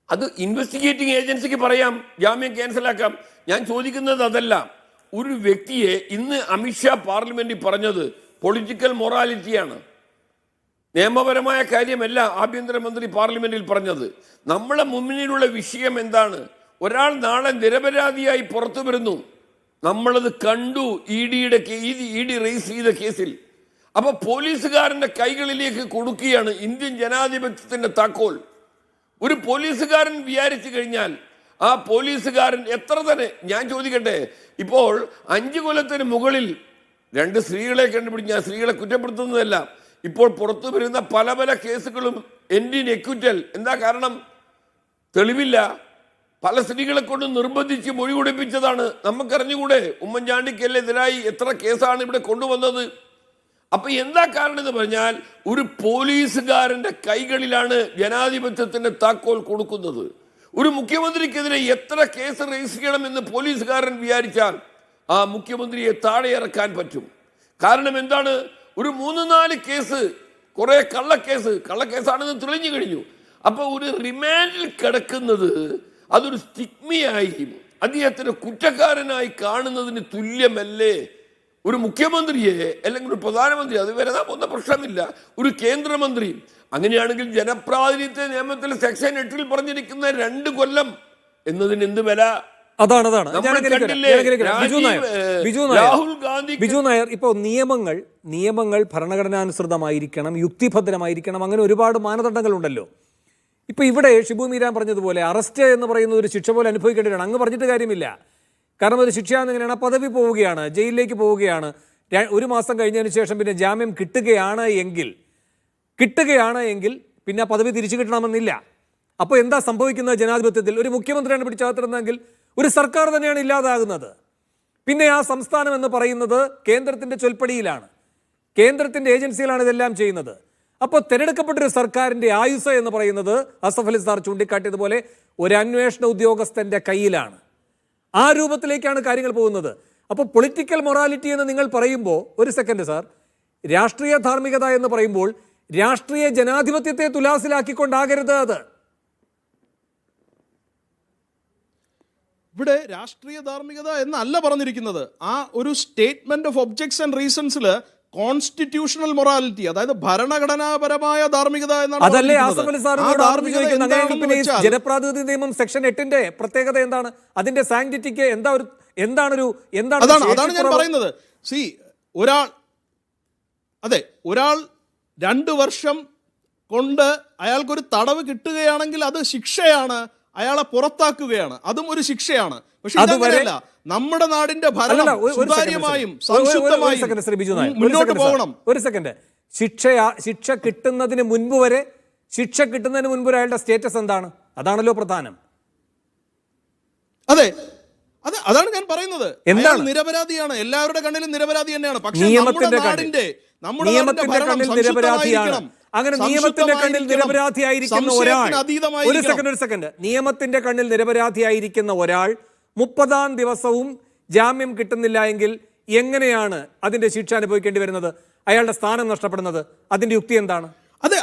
അത് ഇൻവെസ്റ്റിഗേറ്റിംഗ് ഏജൻസിക്ക് പറയാം, ജാമ്യം ക്യാൻസലാക്കാം. ഞാൻ ചോദിക്കുന്നത് അതല്ല. ഒരു വ്യക്തിയെ ഇന്ന് അമിത്ഷാ പാർലമെന്റിൽ പറഞ്ഞത് പൊളിറ്റിക്കൽ മൊറാലിറ്റിയാണ്, നിയമപരമായ കാര്യമല്ല ആഭ്യന്തരമന്ത്രി പാർലമെന്റിൽ പറഞ്ഞത്. നമ്മളെ മുന്നിലുള്ള വിഷയം എന്താണ്? ഒരാൾ നാളെ നിരപരാധിയായി പുറത്തു വരുന്നു, നമ്മളത് കണ്ടു. ഇ ഡി റേസ് ചെയ്ത കേസിൽ അപ്പൊ പോലീസുകാരന്റെ കൈകളിലേക്ക് കൊടുക്കുകയാണ് ഇന്ത്യൻ ജനാധിപത്യത്തിന്റെ താക്കോൽ. ഒരു പോലീസുകാരൻ വിചാരിച്ചു കഴിഞ്ഞാൽ ആ പോലീസുകാരൻ എത്ര തന്നെ, ഞാൻ ചോദിക്കട്ടെ, ഇപ്പോൾ 5 കൊല്ലത്തിന് മുകളിൽ 2 സ്ത്രീകളെ കണ്ടുപിടിച്ച്, ഞാൻ സ്ത്രീകളെ കുറ്റപ്പെടുത്തുന്നതല്ല, ഇപ്പോൾ പുറത്തു വരുന്ന പല പല കേസുകളും എൻഡിൻ എക്വിറ്റൽ. എന്താ കാരണം? തെളിവില്ല. പല സ്ത്രീകളെ കൊണ്ട് നിർബന്ധിച്ച് മൊഴി കൊടുപ്പിച്ചതാണ്. നമുക്കറിഞ്ഞുകൂടെ ഉമ്മൻചാണ്ടിക്കെതിരായി എത്ര കേസാണ് ഇവിടെ കൊണ്ടുവന്നത്? അപ്പൊ എന്താ കാരണം എന്ന് പറഞ്ഞാൽ ഒരു പോലീസുകാരന്റെ കൈകളിലാണ് ജനാധിപത്യത്തിന്റെ താക്കോൽ കൊടുക്കുന്നത്. ഒരു മുഖ്യമന്ത്രിക്കെതിരെ എത്ര കേസ് രജിസ്റ്റർ ചെയ്യണമെന്ന് പോലീസുകാരൻ വിചാരിച്ചാൽ ആ മുഖ്യമന്ത്രിയെ താഴെ ഇറക്കാൻ പറ്റും. കാരണം എന്താണ്? ഒരു 3-4 കേസ്, കുറെ കള്ളക്കേസാണെന്ന് തെളിഞ്ഞു കഴിഞ്ഞു. അപ്പൊ ഒരു റിമാൻഡിൽ കിടക്കുന്നത് അതൊരു സ്റ്റിഗ്മയായി അദ്ദേഹത്തിന് കുറ്റക്കാരനായി കാണുന്നതിന് തുല്യമല്ലേ? ഒരു മുഖ്യമന്ത്രിയെ അല്ലെങ്കിൽ ഒരു പ്രധാനമന്ത്രി, അത് വരെ ഒന്ന പ്രശ്നമില്ല, ഒരു കേന്ദ്രമന്ത്രി. അങ്ങനെയാണെങ്കിൽ ജനപ്രാതിനിധ്യ നിയമത്തിൽ സെക്ഷൻ 8 പറഞ്ഞിരിക്കുന്ന 2 കൊല്ലം എന്നതിന് എന്ത് വില? അതാണ് ബിജു നായർ. ഇപ്പോൾ നിയമങ്ങൾ ഭരണഘടനാനുസൃതമായിരിക്കണം, യുക്തിഭദ്രമായിരിക്കണം, അങ്ങനെ ഒരുപാട് മാനദണ്ഡങ്ങളുണ്ടല്ലോ. ഇപ്പൊ ഇവിടെ ഷിബു മീരാൻ പറഞ്ഞതുപോലെ അറസ്റ്റ് എന്ന് പറയുന്ന ഒരു ശിക്ഷ പോലെ അനുഭവിക്കേണ്ടതാണ്. അങ്ങ് പറഞ്ഞിട്ട് കാര്യമില്ല. കാരണം ഒരു ശിക്ഷ എങ്ങനെയാണ്? പദവി പോവുകയാണ്, ജയിലിലേക്ക് പോവുകയാണ്. 1 മാസം കഴിഞ്ഞതിന് ശേഷം പിന്നെ ജാമ്യം കിട്ടുകയാണ് എങ്കിൽ പിന്നെ ആ പദവി തിരിച്ചു കിട്ടണമെന്നില്ല. അപ്പോൾ എന്താ സംഭവിക്കുന്നത്? ജനാധിപത്യത്തിൽ ഒരു മുഖ്യമന്ത്രിയാണ് പിടിച്ചകത്തിരുന്നതെങ്കിൽ ഒരു സർക്കാർ തന്നെയാണ് ഇല്ലാതാകുന്നത്. പിന്നെ ആ സംസ്ഥാനം എന്ന് പറയുന്നത് കേന്ദ്രത്തിന്റെ ചൊൽപ്പടിയിലാണ്, കേന്ദ്രത്തിന്റെ ഏജൻസികളാണ് ഇതെല്ലാം ചെയ്യുന്നത്. അപ്പോൾ തിരഞ്ഞെടുക്കപ്പെട്ടൊരു സർക്കാരിന്റെ ആയുസ് എന്ന് പറയുന്നത് അസഫ് അലി സാർ ചൂണ്ടിക്കാട്ടിയതുപോലെ ഒരു അന്വേഷണ ഉദ്യോഗസ്ഥന്റെ കയ്യിലാണ്. ആ രൂപത്തിലേക്കാണ് കാര്യങ്ങൾ പോകുന്നത്. അപ്പോൾ പൊളിറ്റിക്കൽ മൊറാലിറ്റി എന്ന് നിങ്ങൾ പറയുമ്പോൾ, ഒരു സെക്കൻഡ് സാർ, രാഷ്ട്രീയ ധാർമ്മികത എന്ന് പറയുമ്പോൾ രാഷ്ട്രീയ ജനാധിപത്യത്തെ തുലാസിലാക്കിക്കൊണ്ടാകരുത് അത്. ഇവിടെ രാഷ്ട്രീയ ധാർമ്മികത എന്നല്ല പറഞ്ഞിരിക്കുന്നത്. ആ ഒരു സ്റ്റേറ്റ്മെന്റ് ഓഫ് ഒബ്ജക്ട്സ് ആൻഡ് റീസൺസിൽ കോൺസ്റ്റിറ്റ്യൂഷണൽ മൊറാലിറ്റി, അതായത് ഭരണഘടനാപരമായ ധാർമ്മികത എന്നാണ്. അതല്ലേ ആസഫ് അലി സാർ ജനപ്രാതിനിധ്യ നിയമം സെക്ഷൻ 8 പ്രത്യേകത എന്താണ്? അതിന്റെ സാങ്ക്ടിറ്റിക്ക് എന്താണ് ഞാൻ പറയുന്നത്. ഒരാൾ 2 വർഷം കൊണ്ട് അയാൾക്കൊരു തടവ് കിട്ടുകയാണെങ്കിൽ അത് ശിക്ഷയാണ്, അയാളെ പുറത്താക്കുകയാണ്, അതും ഒരു ശിക്ഷയാണ്. പക്ഷെ അതല്ല, നമ്മുടെ നാടിന്റെ ഭരണം സുതാര്യമായും സംശുദ്ധമായും മുന്നോട്ട് പോകണം. ഒരു സെക്കൻഡ്, ശിക്ഷ കിട്ടുന്നതിന് മുൻപ് വരെ അയാളുടെ സ്റ്റേറ്റസ് എന്താണ്? അതാണല്ലോ പ്രധാനം. അതാണ് ഞാൻ പറയുന്നത്. എന്താണ്? നിരപരാധിയാണ്, എല്ലാവരുടെ കണ്ണിലും നിരപരാധി തന്നെയാണ്. പക്ഷേ നമ്മുടെ നാടിന്റെ നമ്മുടെ നിയമത്തിന്റെ ഭരണം കണ്ണിൽ നിരപരാധിയാണ്. സംശുദ്ധമായിരിക്കണം. അങ്ങനെ നിയമത്തിന്റെ കണ്ണിൽ നിരപരാധിയായിരിക്കുന്ന ഒരാൾ, ഒരു സംശയത്തിന് സെക്കൻഡ്, നിയമത്തിന്റെ കണ്ണിൽ നിരപരാധിയായിരിക്കുന്ന ഒരാൾ 30-ാം ദിവസവും ജാമ്യം കിട്ടുന്നില്ല എങ്കിൽ എങ്ങനെയാണ് അതിന്റെ ശിക്ഷ അനുഭവിക്കേണ്ടി വരുന്നത്, അയാളുടെ സ്ഥാനം നഷ്ടപ്പെടുന്നത്? അതിന്റെ യുക്തി എന്താണ്? അതെ,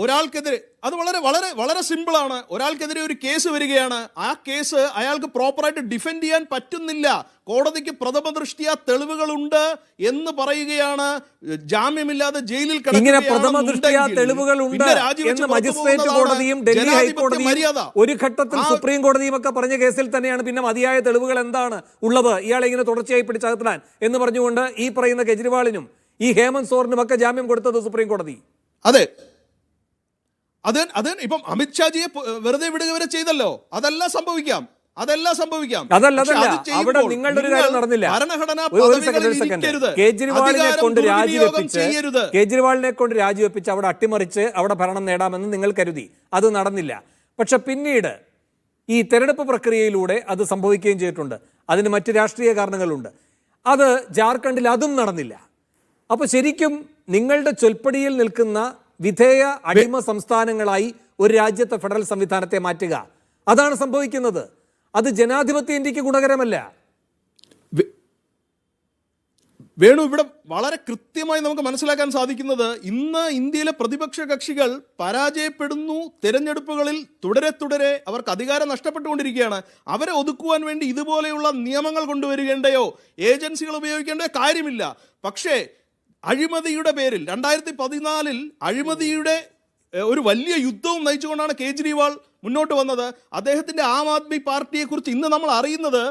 ഒരാൾക്കെതിരെ അത് വളരെ വളരെ വളരെ സിമ്പിളാണ്. ഒരാൾക്കെതിരെ ഒരു കേസ് വരികയാണ്, ആ കേസ് അയാൾക്ക് പ്രോപ്പറായിട്ട് ഡിഫെൻഡ് ചെയ്യാൻ പറ്റുന്നില്ല, കോടതിക്ക് പ്രഥമ ദൃഷ്ട്യാ തെളിവുകളുണ്ട് എന്ന് പറയുകയാണ്, ജാമ്യമില്ലാതെ ജയിലിൽ ഇങ്ങനെ പ്രഥമ ദൃഷ്ട്യാ തെളിവുകളുണ്ട് എന്ന് മജിസ്ട്രേറ്റ് കോടതിയും ഡൽഹി ഹൈക്കോടതിയും ഒരു ഘട്ടത്തിൽ സുപ്രീം കോടതിയും ഒക്കെ പറഞ്ഞ കേസിൽ തന്നെയാണ് പിന്നെ മതിയായ തെളിവുകൾ എന്താണ് ഉള്ളത്, ഇയാളെ ഇങ്ങനെ തുടർച്ചയായി പിടിച്ചകത്താൻ എന്ന് പറഞ്ഞുകൊണ്ട് ഈ പറയുന്ന കെജ്രിവാളിനും ഈ ഹേമന്ത് സോറനും ഒക്കെ ജാമ്യം കൊടുത്തത് സുപ്രീം കോടതി. അതെ, അത് ഇപ്പം അമിത്ഷാജിയെ വെറുതെ വിടുക വരെ ചെയ്തല്ലോ, അതെല്ലാം സംഭവിക്കാം. അതല്ല അവിടെ നിങ്ങളുടെ ഒരു കാര്യം നടന്നില്ല. കേജ്രിവാളിനെ കൊണ്ട് രാജിവെപ്പിച്ച് അവിടെ അട്ടിമറിച്ച് അവിടെ ഭരണം നേടാമെന്ന് നിങ്ങൾ കരുതി, അത് നടന്നില്ല. പക്ഷെ പിന്നീട് ഈ തെരഞ്ഞെടുപ്പ് പ്രക്രിയയിലൂടെ അത് സംഭവിക്കുകയും ചെയ്തിട്ടുണ്ട്. അതിന് മറ്റ് രാഷ്ട്രീയ കാരണങ്ങളുണ്ട്. അത് ജാർഖണ്ഡിൽ അതും നടന്നില്ല. അപ്പൊ ശരിക്കും നിങ്ങളുടെ ചൊൽപ്പടിയിൽ നിൽക്കുന്ന വിധേയ അടിമ സംസ്ഥാനങ്ങളായി ഒരു രാജ്യത്തെ ഫെഡറൽ സംവിധാനത്തെ മാറ്റുക, അതാണ് സംഭവിക്കുന്നത്. അത് ജനാധിപത്യ ഇന്ത്യക്ക് ഗുണകരമല്ല. വേണു, ഇവിടെ വളരെ കൃത്യമായി നമുക്ക് മനസ്സിലാക്കാൻ സാധിക്കുന്നത് ഇന്ന് ഇന്ത്യയിലെ പ്രതിപക്ഷ കക്ഷികൾ പരാജയപ്പെടുന്നു. തിരഞ്ഞെടുപ്പുകളിൽ തുടരെ അവർക്ക് അധികാരം നഷ്ടപ്പെട്ടുകൊണ്ടിരിക്കുകയാണ്. അവരെ ഒതുക്കുവാൻ വേണ്ടി ഇതുപോലെയുള്ള നിയമങ്ങൾ കൊണ്ടുവരികേണ്ടയോ ഏജൻസികൾ ഉപയോഗിക്കേണ്ടയോ കാര്യമില്ല. പക്ഷേ അഴിമതിയുടെ പേരിൽ 2014 അഴിമതിയുടെ ഒരു വലിയ യുദ്ധവും നയിച്ചുകൊണ്ടാണ് കേജ്രിവാൾ മുന്നോട്ട് വന്നത്. അദ്ദേഹത്തിന്റെ ആം ആദ്മി പാർട്ടിയെ കുറിച്ച് ഇന്ന് നമ്മൾ അറിയുന്നത്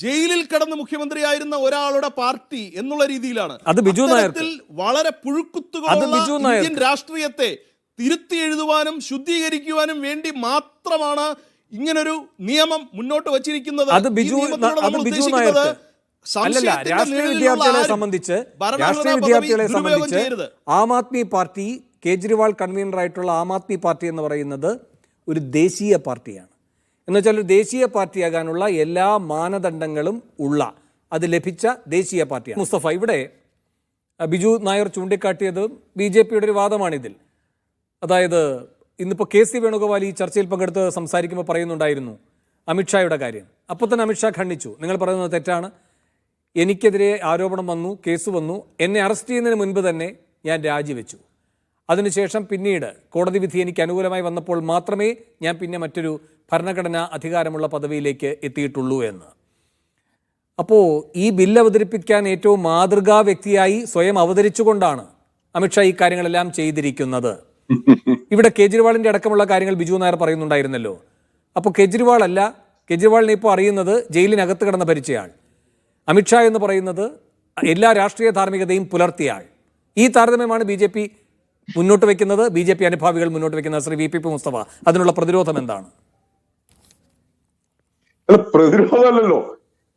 ജയിലിൽ കിടന്ന് മുഖ്യമന്ത്രിയായിരുന്ന ഒരാളുടെ പാർട്ടി എന്നുള്ള രീതിയിലാണ്. വളരെ പുഴുക്കുത്തുകളുള്ള ഇന്ത്യൻ രാഷ്ട്രീയത്തെ തിരുത്തി എഴുതുവാനും ശുദ്ധീകരിക്കുവാനും വേണ്ടി മാത്രമാണ് ഇങ്ങനൊരു നിയമം മുന്നോട്ട് വച്ചിരിക്കുന്നത്. രാഷ്ട്രീയ വിദ്യാർത്ഥികളെ സംബന്ധിച്ച് ആം ആദ്മി പാർട്ടി, കേജ്രിവാൾ കൺവീനറായിട്ടുള്ള ആം ആദ്മി പാർട്ടി എന്ന് പറയുന്നത് ഒരു ദേശീയ പാർട്ടിയാണ്. എന്നുവെച്ചാൽ ഒരു ദേശീയ പാർട്ടിയാകാനുള്ള എല്ലാ മാനദണ്ഡങ്ങളും ഉള്ള, അത് ലഭിച്ച ദേശീയ പാർട്ടിയാണ്. മുസ്തഫ, ഇവിടെ ബിജു നായർ ചൂണ്ടിക്കാട്ടിയത് BJPയുടെ ഒരു വാദമാണിതിൽ. അതായത് ഇന്നിപ്പോൾ KC വേണുഗോപാൽ ഈ ചർച്ചയിൽ പങ്കെടുത്ത് സംസാരിക്കുമ്പോൾ പറയുന്നുണ്ടായിരുന്നു അമിത്ഷായുടെ കാര്യം. അപ്പോൾ തന്നെ അമിത്ഷാ ഖണ്ഡിച്ചു. നിങ്ങൾ പറയുന്നത് തെറ്റാണ്, എനിക്കെതിരെ ആരോപണം വന്നു, കേസ് വന്നു, എന്നെ അറസ്റ്റ് ചെയ്യുന്നതിന് മുൻപ് തന്നെ ഞാൻ രാജിവെച്ചു. അതിനുശേഷം പിന്നീട് കോടതി വിധി എനിക്ക് അനുകൂലമായി വന്നപ്പോൾ മാത്രമേ ഞാൻ പിന്നെ മറ്റൊരു ഭരണഘടനാ അധികാരമുള്ള പദവിയിലേക്ക് എത്തിയിട്ടുള്ളൂ എന്ന്. അപ്പോൾ ഈ ബില്ല് അവതരിപ്പിക്കാൻ ഏറ്റവും മാതൃകാ വ്യക്തിയായി സ്വയം അവതരിച്ചുകൊണ്ടാണ് അമിത്ഷാ ഈ കാര്യങ്ങളെല്ലാം ചെയ്തിരിക്കുന്നത്. ഇവിടെ കേജ്രിവാളിൻ്റെ അടക്കമുള്ള കാര്യങ്ങൾ ബിജു നായർ പറയുന്നുണ്ടായിരുന്നല്ലോ. അപ്പോൾ കേജ്രിവാളിനെ ഇപ്പോൾ അറിയുന്നത് ജയിലിനകത്ത് കിടന്ന് ഭരിച്ചയാൾ, അമിത്ഷാ എന്ന് പറയുന്നത് എല്ലാ രാഷ്ട്രീയ ധാർമ്മികതയും പുലർത്തിയ ആൾ. ഈ താരതമ്യമാണ് BJP മുന്നോട്ട് വയ്ക്കുന്നത്, BJP അനുഭാവികൾ മുന്നോട്ട് വയ്ക്കുന്നത്. ശ്രീ VP മുസ്തഫ, അതിനുള്ള പ്രതിരോധം എന്താണ്? പ്രതിരോധമല്ലല്ലോ,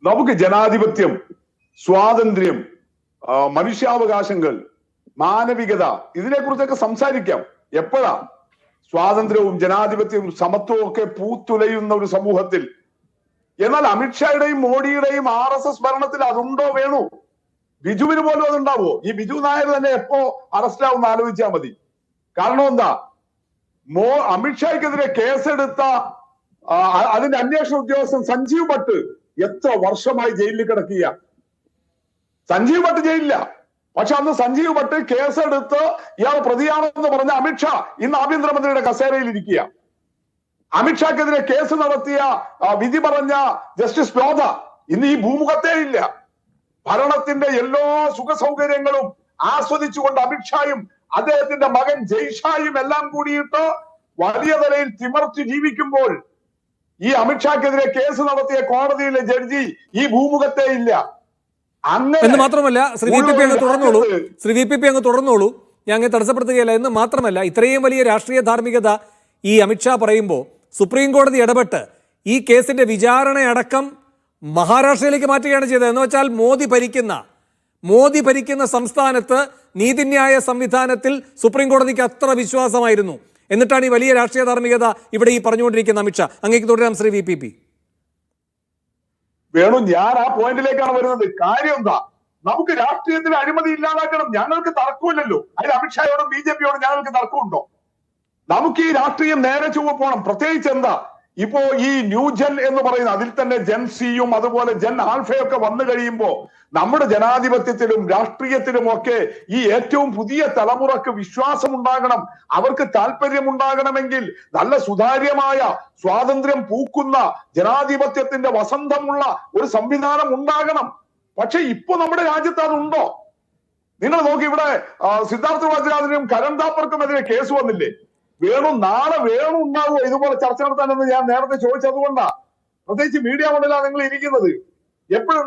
നമുക്ക് ജനാധിപത്യം, സ്വാതന്ത്ര്യം, മനുഷ്യാവകാശങ്ങൾ, മാനവികത, ഇതിനെക്കുറിച്ചൊക്കെ സംസാരിക്കാം. എപ്പോഴാ സ്വാതന്ത്ര്യവും ജനാധിപത്യവും സമത്വവും ഒക്കെ പൂത്തുലയുന്ന ഒരു സമൂഹത്തിൽ? എന്നാൽ അമിത്ഷായുടെയും മോഡിയുടെയും RSS ഭരണത്തിൽ അതുണ്ടോ? വേണു, ബിജുവിന് പോലും അതുണ്ടാവോ? ഈ ബിജു നായർ തന്നെ എപ്പോ അറസ്റ്റ് ആവുന്ന ആലോചിച്ചാൽ മതി. കാരണം എന്താ, അമിത്ഷായ്ക്കെതിരെ കേസെടുത്ത അതിന്റെ അന്വേഷണ ഉദ്യോഗസ്ഥൻ സഞ്ജീവ് ഭട്ട് എത്ര വർഷമായി ജയിലിൽ കിടക്കുക. സഞ്ജീവ് ഭട്ട് ജയിലില്ല, പക്ഷെ അന്ന് സഞ്ജീവ് ഭട്ട് കേസെടുത്ത് ഇയാൾ പ്രതിയാണെന്ന് പറഞ്ഞ അമിത്ഷാ ഇന്ന് ആഭ്യന്തരമന്ത്രിയുടെ കസേരയിൽ ഇരിക്കുക. അമിത്ഷാക്കെതിരെ കേസ് നടത്തിയ വിധി പറഞ്ഞ ജസ്റ്റിസ് ലോധ ഇന്ന് ഈ ഭൂമുഖത്തേ ഇല്ല. ഭരണത്തിന്റെ എല്ലാ സുഖ സൗകര്യങ്ങളും ആസ്വദിച്ചുകൊണ്ട് അമിത്ഷായും അദ്ദേഹത്തിന്റെ മകൻ ജയ്ഷായും എല്ലാം കൂടിയിട്ട് വലിയ നിലയിൽ തിമർച്ചു ജീവിക്കുമ്പോൾ ഈ അമിത്ഷാക്കെതിരെ കേസ് നടത്തിയ കോടതിയിലെ ജഡ്ജി ഈ ഭൂമുഖത്തേ ഇല്ല. എന്ന് മാത്രമല്ല, ശ്രീ VP അങ്ങ് തുടർന്നോളൂ, ഞാൻ അങ്ങ് തടസ്സപ്പെടുത്തുകയല്ല. എന്ന് മാത്രമല്ല, ഇത്രയും വലിയ രാഷ്ട്രീയ ധാർമ്മികത ഈ അമിത്ഷാ പറയുമ്പോൾ സുപ്രീം കോടതി ഇടപെട്ട് ഈ കേസിന്റെ വിചാരണയടക്കം മഹാരാഷ്ട്രയിലേക്ക് മാറ്റുകയാണ് ചെയ്തത്. എന്ന് വെച്ചാൽ മോദി ഭരിക്കുന്ന സംസ്ഥാനത്ത് നീതിന്യായ സംവിധാനത്തിൽ സുപ്രീം കോടതിക്ക് അത്ര വിശ്വാസമായിരുന്നു. എന്നിട്ടാണ് ഈ വലിയ രാഷ്ട്രീയ ധാർമ്മികത ഇവിടെ ഈ പറഞ്ഞുകൊണ്ടിരിക്കുന്ന അമിത്ഷാ. അങ്ങേക്ക് തുടരാം ശ്രീ VP. വേണു, ഞാൻ ആ പോയിന്റിലേക്കാണ് വരുന്നത്. കാര്യം എന്താ, നമുക്ക് രാഷ്ട്രീയത്തിൽ അഴിമതി ഇല്ലാതാക്കണം. ഞങ്ങൾക്ക് തർക്കമില്ലല്ലോ. അതിൽ അമിത്ഷായോടും BJP-യോടും ഞങ്ങൾക്ക് തർക്കമുണ്ടോ? നമുക്ക് ഈ രാഷ്ട്രീയം നേരെ ചൊവ്വ പോകണം. പ്രത്യേകിച്ച് എന്താ ഇപ്പോ ഈ ന്യൂജൻ എന്ന് പറയുന്ന അതിൽ തന്നെ ജെൻസിയും അതുപോലെ ജെൻ ആൽഫയൊക്കെ വന്നു കഴിയുമ്പോ നമ്മുടെ ജനാധിപത്യത്തിലും രാഷ്ട്രീയത്തിലും ഒക്കെ ഈ ഏറ്റവും പുതിയ തലമുറക്ക് വിശ്വാസം ഉണ്ടാകണം. അവർക്ക് താല്പര്യം ഉണ്ടാകണമെങ്കിൽ നല്ല സുതാര്യമായ സ്വാതന്ത്ര്യം പൂക്കുന്ന ജനാധിപത്യത്തിന്റെ വസന്തമുള്ള ഒരു സംവിധാനം ഉണ്ടാകണം. പക്ഷെ ഇപ്പൊ നമ്മുടെ രാജ്യത്ത് അതുണ്ടോ? നിങ്ങൾ നോക്കി, ഇവിടെ സിദ്ധാർത്ഥ വജ്രാദിനും കരൺ താപ്പർക്കുമെതിരെ കേസ് വന്നില്ലേ? നാളെ വേണു ഉണ്ടാവുമോ ഇതുപോലെ ചർച്ച നടത്താനെന്ന് ഞാൻ നേരത്തെ ചോദിച്ചതുകൊണ്ടാ. പ്രത്യേകിച്ച് മീഡിയ മണ്ഡലാണ് നിങ്ങൾ ഇരിക്കുന്നത്. എപ്പോഴും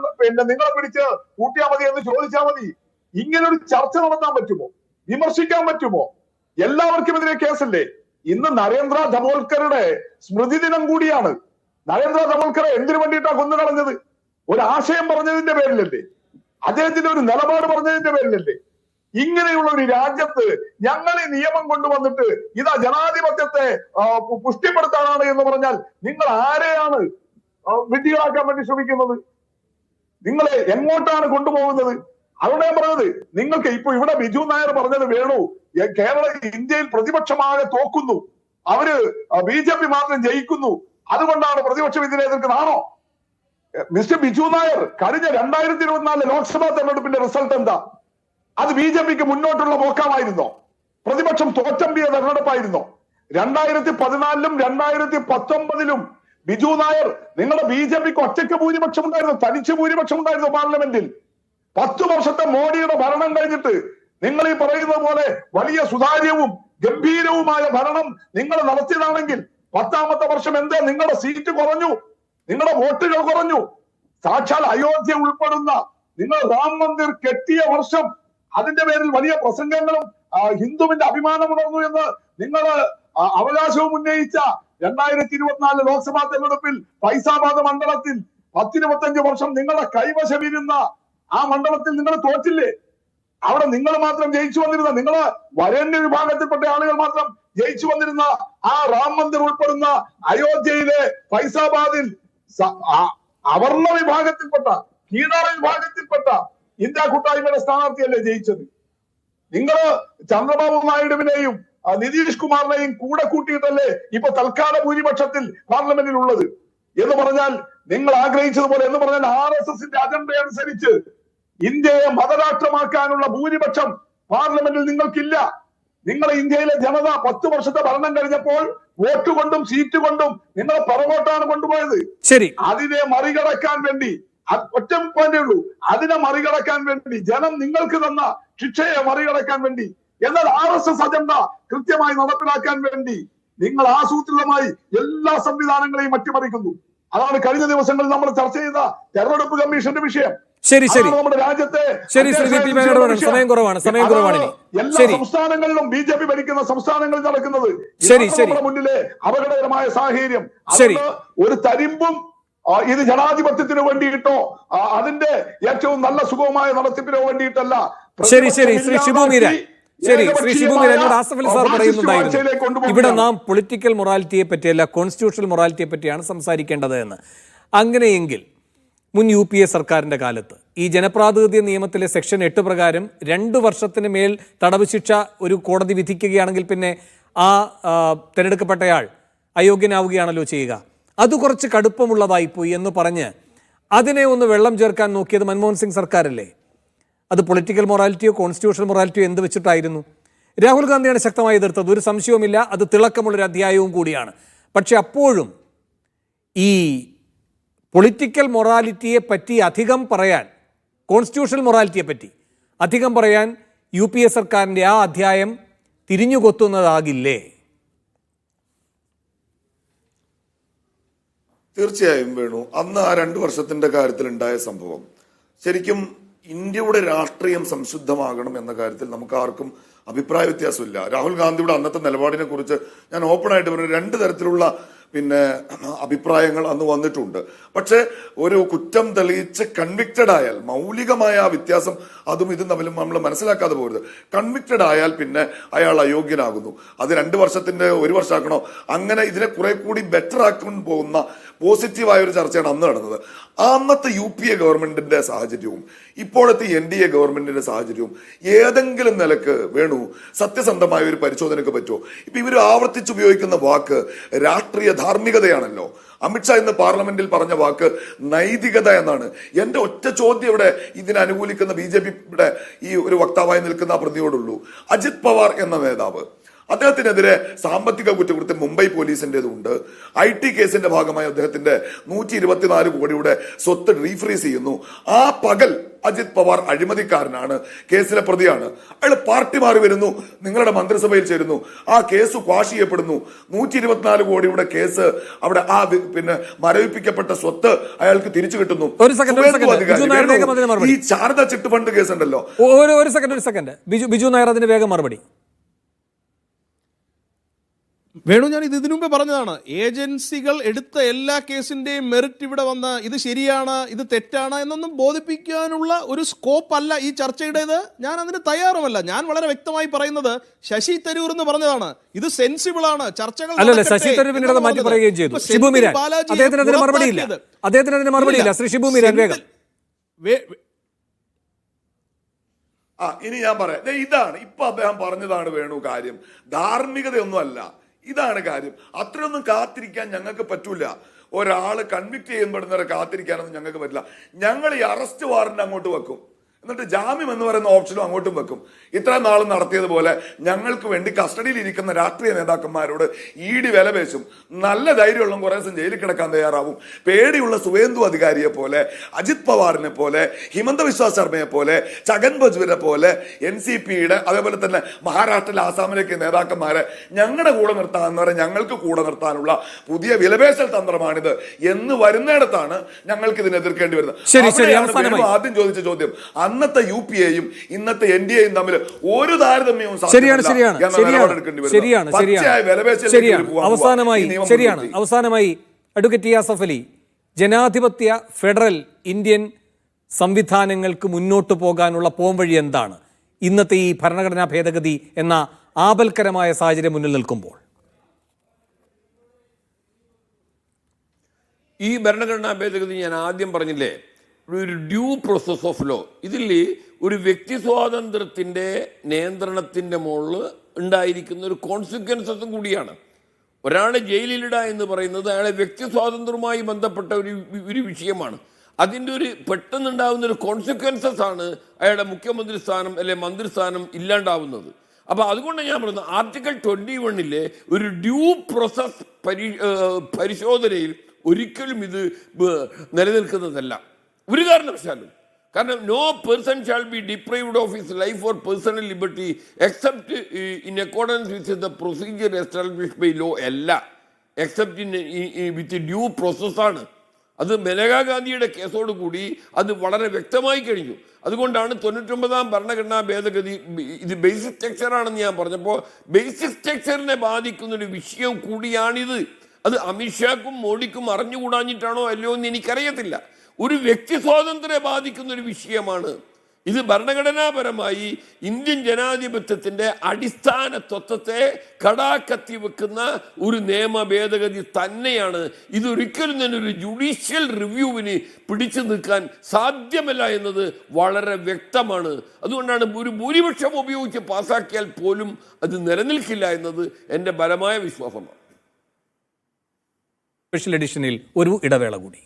നിങ്ങളെ പിടിച്ച് കൂട്ടിയാൽ മതി എന്ന് ചോദിച്ചാൽ മതി. ഇങ്ങനെ ഒരു ചർച്ച നടത്താൻ പറ്റുമോ? വിമർശിക്കാൻ പറ്റുമോ? എല്ലാവർക്കും എതിരെ കേസല്ലേ? ഇന്ന് നരേന്ദ്ര ദമോൽക്കറുടെ സ്മൃതി ദിനം കൂടിയാണ്. നരേന്ദ്ര ദമോൽക്കറെ എന്തിനു വേണ്ടിയിട്ടാ കൊന്നുകളഞ്ഞത്? ഒരു ആശയം പറഞ്ഞതിന്റെ പേരിലല്ലേ? അദ്ദേഹത്തിന്റെ ഒരു നിലപാട് പറഞ്ഞതിന്റെ പേരിലല്ലേ? ഇങ്ങനെയുള്ള ഒരു രാജ്യത്ത് ഞങ്ങൾ ഈ നിയമം കൊണ്ടുവന്നിട്ട് ഇതാ ജനാധിപത്യത്തെ പുഷ്ടിപ്പെടുത്താനാണ് എന്ന് പറഞ്ഞാൽ നിങ്ങൾ ആരെയാണ് വിഡ്ഢികളാക്കാൻ വേണ്ടി ശ്രമിക്കുന്നത്? നിങ്ങളെ എങ്ങോട്ടാണ് കൊണ്ടുപോകുന്നത്? അവിടെ ഞാൻ പറഞ്ഞത്, നിങ്ങൾക്ക് ഇപ്പൊ ഇവിടെ ബിജു നായർ പറഞ്ഞത് വേണു ഇന്ത്യയിൽ പ്രതിപക്ഷമാകെ തോക്കുന്നു, അവര് BJP മാത്രം ജയിക്കുന്നു, അതുകൊണ്ടാണ് പ്രതിപക്ഷം ഇതിനെ എതിർക്കുന്നതാണോ? മിസ്റ്റർ ബിജു നായർ, കഴിഞ്ഞ 2024 ലോക്സഭാ തെരഞ്ഞെടുപ്പിന്റെ റിസൾട്ട് എന്താ? അത് BJP-ക്ക് മുന്നോട്ടുള്ള പോക്കാമായിരുന്നോ? പ്രതിപക്ഷം തോറ്റമ്പിയ തെരഞ്ഞെടുപ്പായിരുന്നോ? 2014-ലും 2019-ലും ബിജു നായർ, നിങ്ങളുടെ BJP-ക്ക് ഒറ്റയ്ക്ക് ഭൂരിപക്ഷം ഉണ്ടായിരുന്നു, തനിച്ച് ഭൂരിപക്ഷം ഉണ്ടായിരുന്നു പാർലമെന്റിൽ. 10 വർഷത്തെ മോഡിയുടെ ഭരണം കഴിഞ്ഞിട്ട് നിങ്ങൾ ഈ പറയുന്നത് പോലെ വലിയ സുതാര്യവും ഗംഭീരവുമായ ഭരണം നിങ്ങൾ നടത്തിയതാണെങ്കിൽ 10ാമത്തെ വർഷം എന്തേ നിങ്ങളുടെ സീറ്റ് കുറഞ്ഞു, നിങ്ങളുടെ വോട്ടുകൾ കുറഞ്ഞു? സാക്ഷാൽ അയോധ്യ ഉൾപ്പെടുന്ന നിങ്ങൾ രാം മന്ദിർ കെട്ടിയ വർഷം, അതിന്റെ പേരിൽ വലിയ പ്രസംഗങ്ങളും ഹിന്ദുവിന്റെ അഭിമാനം ഉണർന്നു എന്ന് നിങ്ങൾ അവകാശവും ഉന്നയിച്ച 2024 ലോക്സഭാ തെരഞ്ഞെടുപ്പിൽ ഫൈസാബാദ് മണ്ഡലത്തിൽ 10-25 വർഷം നിങ്ങളുടെ കൈവശമിരുന്ന ആ മണ്ഡലത്തിൽ നിങ്ങൾ തോറ്റില്ലേ? അവിടെ നിങ്ങൾ മാത്രം ജയിച്ചു വന്നിരുന്ന, നിങ്ങള് വരേണ്യ വിഭാഗത്തിൽപ്പെട്ട ആളുകൾ മാത്രം ജയിച്ചു വന്നിരുന്ന ആ രാം മന്ദിർ ഉൾപ്പെടുന്ന അയോധ്യയിലെ ഫൈസാബാദിൽ അവർണ വിഭാഗത്തിൽപ്പെട്ട, കീഴാള വിഭാഗത്തിൽപ്പെട്ട ഇന്ത്യ കൂട്ടായ്മയുടെ സ്ഥാനാർത്ഥിയല്ലേ ജയിച്ചത്? നിങ്ങള് ചന്ദ്രബാബു നായിഡുവിനെയും നിതീഷ് കുമാറിനെയും കൂടെ കൂട്ടിയിട്ടല്ലേ ഇപ്പൊ തൽക്കാല ഭൂരിപക്ഷത്തിൽ പാർലമെന്റിൽ ഉള്ളത്? എന്ന് പറഞ്ഞാൽ നിങ്ങൾ ആഗ്രഹിച്ചതുപോലെ, എന്ന് പറഞ്ഞാൽ RSSന്റെ അജണ്ട അനുസരിച്ച് ഇന്ത്യയെ മതരാഷ്ട്രമാക്കാനുള്ള ഭൂരിപക്ഷം പാർലമെന്റിൽ നിങ്ങൾക്കില്ല. നിങ്ങളെ ഇന്ത്യയിലെ ജനത 10 വർഷത്തെ ഭരണം കഴിഞ്ഞപ്പോൾ വോട്ട് കൊണ്ടും സീറ്റ് കൊണ്ടും നിങ്ങളെ പുറകോട്ടാണ് കൊണ്ടുപോയത്. ശരി, അതിനെ മറികടക്കാൻ വേണ്ടി ഒറ്റ പോയിന്റേ ഉള്ളൂ, അതിനെ മറികടക്കാൻ വേണ്ടി, ജനം നിങ്ങൾക്ക് തന്ന ശിക്ഷയെ മറികടക്കാൻ വേണ്ടി, എന്നാൽ RSS അജണ്ട കൃത്യമായി നടപ്പിലാക്കാൻ വേണ്ടി നിങ്ങൾ ആസൂത്രിതമായി എല്ലാ സംവിധാനങ്ങളെയും അട്ടിമറിക്കുന്നു. അതാണ് കഴിഞ്ഞ ദിവസങ്ങളിൽ നമ്മൾ ചർച്ച ചെയ്ത തെരഞ്ഞെടുപ്പ് കമ്മീഷന്റെ വിഷയം. ശരി ശരി നമ്മുടെ രാജ്യത്തെ സമയം കുറവാണ്. എല്ലാ സംസ്ഥാനങ്ങളിലും BJP ഭരിക്കുന്ന സംസ്ഥാനങ്ങളിൽ നടക്കുന്നത് നമ്മുടെ മുന്നിലെ അപകടകരമായ സാഹചര്യം. ഒരു തരിമ്പും ഇത് ജനാധിപത്യത്തിന് വേണ്ടിയിട്ടോ അതിന്റെ ഏറ്റവും നല്ല സുഗമമായ നടത്തിപ്പിനോ വേണ്ടിയിട്ടല്ല. ശ്രീ ഷിബു മീരാൻ എന്നോട് ആസിഫ് അലി സാർ പറയുന്നുണ്ടായിരുന്നു, ഇവിടെ നാം പൊളിറ്റിക്കൽ മൊറാലിറ്റിയെ പറ്റിയല്ല കോൺസ്റ്റിറ്റ്യൂഷണൽ മൊറാലിറ്റിയെ പറ്റിയാണ് സംസാരിക്കേണ്ടത് എന്ന്. അങ്ങനെയെങ്കിൽ മുൻ UPA സർക്കാരിന്റെ കാലത്ത് ഈ ജനപ്രാതിനിധ്യ നിയമത്തിലെ സെക്ഷൻ 8 പ്രകാരം 2 വർഷത്തിന് മേൽ തടവ് ശിക്ഷ ഒരു കോടതി വിധിക്കുകയാണെങ്കിൽ പിന്നെ ആ തിരഞ്ഞെടുക്കപ്പെട്ടയാൾ അയോഗ്യനാവുകയാണല്ലോ ചെയ്യുക. അത് കുറച്ച് കടുപ്പമുള്ളതായിപ്പോയി എന്ന് പറഞ്ഞ് അതിനെ ഒന്ന് വെള്ളം ചേർക്കാൻ നോക്കിയത് മൻമോഹൻ സിംഗ് സർക്കാരല്ലേ? അത് പൊളിറ്റിക്കൽ മൊറാലിറ്റിയോ കോൺസ്റ്റിറ്റ്യൂഷണൽ മൊറാലിറ്റിയോ എന്ത് വെച്ചിട്ടായിരുന്നു? രാഹുൽ ഗാന്ധിയാണ് ശക്തമായി എതിർത്തത്, ഒരു സംശയവുമില്ല. അത് തിളക്കമുള്ളൊരു അധ്യായവും കൂടിയാണ്. പക്ഷെ അപ്പോഴും ഈ പൊളിറ്റിക്കൽ മൊറാലിറ്റിയെ പറ്റി അധികം പറയാൻ, കോൺസ്റ്റിറ്റ്യൂഷണൽ മൊറാലിറ്റിയെ പറ്റി അധികം പറയാൻ UPA സർക്കാരിൻ്റെ ആ അധ്യായം തിരിഞ്ഞുകൊത്തുന്നതാകില്ലേ? തീർച്ചയായും വേണു, അന്ന് ആ 2 വർഷത്തിന്റെ കാര്യത്തിൽ ഉണ്ടായ സംഭവം ശരിക്കും ഇന്ത്യയുടെ രാഷ്ട്രീയം സംശുദ്ധമാകണം എന്ന കാര്യത്തിൽ നമുക്ക് ആർക്കും അഭിപ്രായ വ്യത്യാസമില്ല. രാഹുൽ ഗാന്ധിയുടെ അന്നത്തെ നിലപാടിനെ കുറിച്ച് ഞാൻ ഓപ്പൺ ആയിട്ട് പറഞ്ഞു, 2 തരത്തിലുള്ള അഭിപ്രായങ്ങൾ അന്ന് വന്നിട്ടുണ്ട്. പക്ഷേ ഒരു കുറ്റം തെളിയിച്ച് കൺവിക്റ്റഡ് ആയാൽ, മൗലികമായ ആ വ്യത്യാസം അതും ഇതും തമ്മിലും നമ്മൾ മനസ്സിലാക്കാതെ പോകരുത്. കൺവിക്റ്റഡ് ആയാൽ പിന്നെ അയാൾ അയോഗ്യനാകുന്നു. അത് 2 വർഷത്തിന്റെ 1 വർഷമാക്കണോ, അങ്ങനെ ഇതിനെ കുറെ കൂടി ബെറ്റർ ആക്കാൻ പോകുന്ന പോസിറ്റീവായ ഒരു ചർച്ചയാണ് അന്ന് നടന്നത്. അന്നത്തെ UPA ഗവൺമെന്റിന്റെ സാഹചര്യവും ഇപ്പോഴത്തെ NDA ഗവൺമെന്റിന്റെ സാഹചര്യവും ഏതെങ്കിലും നിലക്ക് വേണു സത്യസന്ധമായ ഒരു പരിശോധനയ്ക്ക് പറ്റുമോ? ഇപ്പൊ ഇവർ ആവർത്തിച്ചുപയോഗിക്കുന്ന വാക്ക് രാഷ്ട്രീയ ധാർമ്മികതയാണല്ലോ. അമിത്ഷാ ഇന്ന് പാർലമെന്റിൽ പറഞ്ഞ വാക്ക് നൈതികത എന്നാണ്. എന്റെ ഒറ്റ ചോദ്യം ഇവിടെ ഇതിനെ അനുകൂലിക്കുന്ന BJPയുടെ ഈ ഒരു വക്താവായി നിൽക്കുന്ന പ്രതിയോടുള്ളൂ. അജിത് പവാർ എന്ന നേതാവ്, അദ്ദേഹത്തിനെതിരെ സാമ്പത്തിക കുറ്റകൃത്യം മുംബൈ പോലീസിന്റേതുണ്ട്. IT കേസിന്റെ ഭാഗമായി അദ്ദേഹത്തിന്റെ 124 കോടിയുടെ സ്വത്ത് റീഫ്രീസ് ചെയ്യുന്നു. ആ പകൽ അജിത് പവാർ അഴിമതിക്കാരനാണ്, കേസിലെ പ്രതിയാണ്. അയാൾ പാർട്ടി മാറി വരുന്നു, നിങ്ങളുടെ മന്ത്രിസഭയിൽ ചേരുന്നു, ആ കേസ് ക്വാഷ് ചെയ്യപ്പെടുന്നു. 124 കോടിയുടെ കേസ് അവിടെ മരവിപ്പിക്കപ്പെട്ട സ്വത്ത് അയാൾക്ക് തിരിച്ചു കിട്ടുന്നു. ഈ ശാരദ ചിട്ട് ഫണ്ട് കേസ് ഉണ്ടല്ലോ. ഒരു സെക്കൻഡ് ബിജു നായർ അതിന് വേഗം മറുപടി. വേണു, ഞാൻ ഇതിനു മുമ്പേ പറഞ്ഞതാണ്, ഏജൻസികൾ എടുത്ത എല്ലാ കേസിന്റെയും മെറിറ്റ് ഇവിടെ വന്ന് ഇത് ശരിയാണ് ഇത് തെറ്റാണ് എന്നൊന്നും ബോധിപ്പിക്കാനുള്ള ഒരു സ്കോപ്പ് അല്ല ഈ ചർച്ചയുടേത്. ഞാൻ അതിന് തയ്യാറുമല്ല. ഞാൻ വളരെ വ്യക്തമായി പറയുന്നത് ശശി തരൂർ എന്ന് പറഞ്ഞതാണ്, ഇത് സെൻസിബിൾ ആണ്, ചർച്ചകൾ ശശി തരൂർ പിന്നീട് മാറ്റി പറയുകയും ചെയ്തു. ഷിബു മീരാൻ അദ്ദേഹത്തിന് മറുപടിയില്ല. ശ്രീ ഷിബു മീരാൻ വേഗം. ഇനി ഞാൻ പറയാം, ഇതാണ് ഇപ്പൊ അദ്ദേഹം പറഞ്ഞതാണ് വേണു കാര്യം. ധാർമ്മികതയൊന്നും അല്ല, ഇതാണ് കാര്യം. അത്രയൊന്നും കാത്തിരിക്കാൻ ഞങ്ങൾക്ക് പറ്റൂല. ഒരാള് കൺവിക്ട് ചെയ്യപ്പെടുന്നവരെ കാത്തിരിക്കാനൊന്നും ഞങ്ങൾക്ക് പറ്റില്ല. ഞങ്ങൾ ഈ അറസ്റ്റ് വാറന്റ് അങ്ങോട്ട് വെക്കും, എന്നിട്ട് ജാമ്യം എന്ന് പറയുന്ന ഓപ്ഷനും അങ്ങോട്ടും വെക്കും. ഇത്രയും നാളും നടത്തിയതുപോലെ ഞങ്ങൾക്ക് വേണ്ടി കസ്റ്റഡിയിൽ ഇരിക്കുന്ന രാഷ്ട്രീയ നേതാക്കന്മാരോട് ED വില പേശും. നല്ല ധൈര്യമുള്ള കുറേ ദിവസം ജയിലിൽ കിടക്കാൻ തയ്യാറാവും. പേടിയുള്ള സുവേന്ദു അധികാരിയെ പോലെ, അജിത് പവാറിനെ പോലെ, ഹിമന്ത ബിശ്വ ശർമ്മയെ പോലെ, ഛഗൻ ഭുജ്ബലിനെ പോലെ, NCPയുടെ അതേപോലെ തന്നെ മഹാരാഷ്ട്രയിലെ ആസാമിലേക്ക് നേതാക്കന്മാരെ ഞങ്ങളുടെ കൂടെ നിർത്താമെന്ന് ഞങ്ങൾക്ക് കൂടെ നിർത്താനുള്ള പുതിയ വിലപേശൽ തന്ത്രമാണിത് എന്ന് വരുന്നിടത്താണ് ഞങ്ങൾക്ക് ഇതിനെ എതിർക്കേണ്ടി വരുന്നത്. ആദ്യം ചോദിച്ച ചോദ്യം, അന്നത്തെ UPAയും ഇന്നത്തെ NDAയും തമ്മിൽ ഒരു താരതമ്യവും അവസാനമായി അഡ്വക്കേറ്റ് യാസഫ് അലി, ജനാധിപത്യ ഫെഡറൽ ഇന്ത്യൻ സംവിധാനങ്ങൾക്ക് മുന്നോട്ട് പോകാനുള്ള പോംവഴി എന്താണ് ഇന്നത്തെ ഈ ഭരണഘടനാ ഭേദഗതി എന്ന ആപൽക്കരമായ സാഹചര്യം മുന്നിൽ നിൽക്കുമ്പോൾ? ഈ ഭരണഘടനാ ഭേദഗതി ഞാൻ ആദ്യം പറഞ്ഞില്ലേ, ഒരു ഡ്യൂ പ്രോസസ് ഓഫ് ലോ. ഇതിൽ ഒരു വ്യക്തി സ്വാതന്ത്ര്യത്തിൻ്റെ നിയന്ത്രണത്തിൻ്റെ മുകളിൽ ഉണ്ടായിരിക്കുന്ന ഒരു കോൺസിക്വൻസസും കൂടിയാണ്. ഒരാളെ ജയിലിലിടുക എന്ന് പറയുന്നത് അയാളെ വ്യക്തി സ്വാതന്ത്ര്യവുമായി ബന്ധപ്പെട്ട ഒരു വിഷയമാണ്. അതിൻ്റെ ഒരു പെട്ടെന്നുണ്ടാകുന്ന ഒരു കോൺസിക്വൻസസ് ആണ് അയാളുടെ മുഖ്യമന്ത്രി സ്ഥാനം അല്ലെ മന്ത്രിസ്ഥാനം ഇല്ലാണ്ടാവുന്നത്. അപ്പോൾ അതുകൊണ്ട് ഞാൻ പറയുന്നത് ആർട്ടിക്കിൾ 21 ഒരു ഡ്യൂ പ്രോസസ് പരിശോധനയിൽ ഒരിക്കലും ഇത് നിലനിൽക്കുന്നതല്ല ഒരു കാരണവശാലും. കാരണം no person shall be deprived of his life or personal liberty except in accordance with the procedure established by law അല്ല, എക്സെപ്റ്റ് വിത്ത് ഡ്യൂ പ്രോസസ്സാണ്. അത് മേനകാ ഗാന്ധിയുടെ കേസോട് കൂടി അത് വളരെ വ്യക്തമായി കഴിഞ്ഞു. അതുകൊണ്ടാണ് 99ാം ഭരണഘടനാ ഭേദഗതി ഇത് ബേസിക് സ്ട്രക്ചറാണെന്ന് ഞാൻ പറഞ്ഞപ്പോൾ ബേസിക് സ്ട്രക്ചറിനെ ബാധിക്കുന്നൊരു വിഷയം കൂടിയാണിത്. അത് അമിത്ഷാക്കും മോഡിക്കും അറിഞ്ഞുകൂടാഞ്ഞിട്ടാണോ അല്ലയോ എന്ന് എനിക്കറിയത്തില്ല. ഒരു വ്യക്തി സ്വാതന്ത്ര്യം ബാധിക്കുന്ന ഒരു വിഷയമാണ് ഇത്. ഭരണഘടനാപരമായി ഇന്ത്യൻ ജനാധിപത്യത്തിൻ്റെ അടിസ്ഥാന തത്വത്തെ കടാക്കത്തി വെക്കുന്ന ഒരു നിയമ ഭേദഗതി തന്നെയാണ്. ഇതൊരിക്കലും തന്നെ ഒരു ജുഡീഷ്യൽ റിവ്യൂവിന് പിടിച്ചു നിൽക്കാൻ സാധ്യമല്ല എന്നത് വളരെ വ്യക്തമാണ്. അതുകൊണ്ടാണ് ഒരു ഭൂരിപക്ഷം ഉപയോഗിച്ച് പാസ്സാക്കിയാൽ പോലും അത് നിലനിൽക്കില്ല എന്നത് എൻ്റെ ബലമായ വിശ്വാസമാണ്. സ്പെഷ്യൽ എഡിഷനിൽ ഒരു ഇടവേള കൂടി.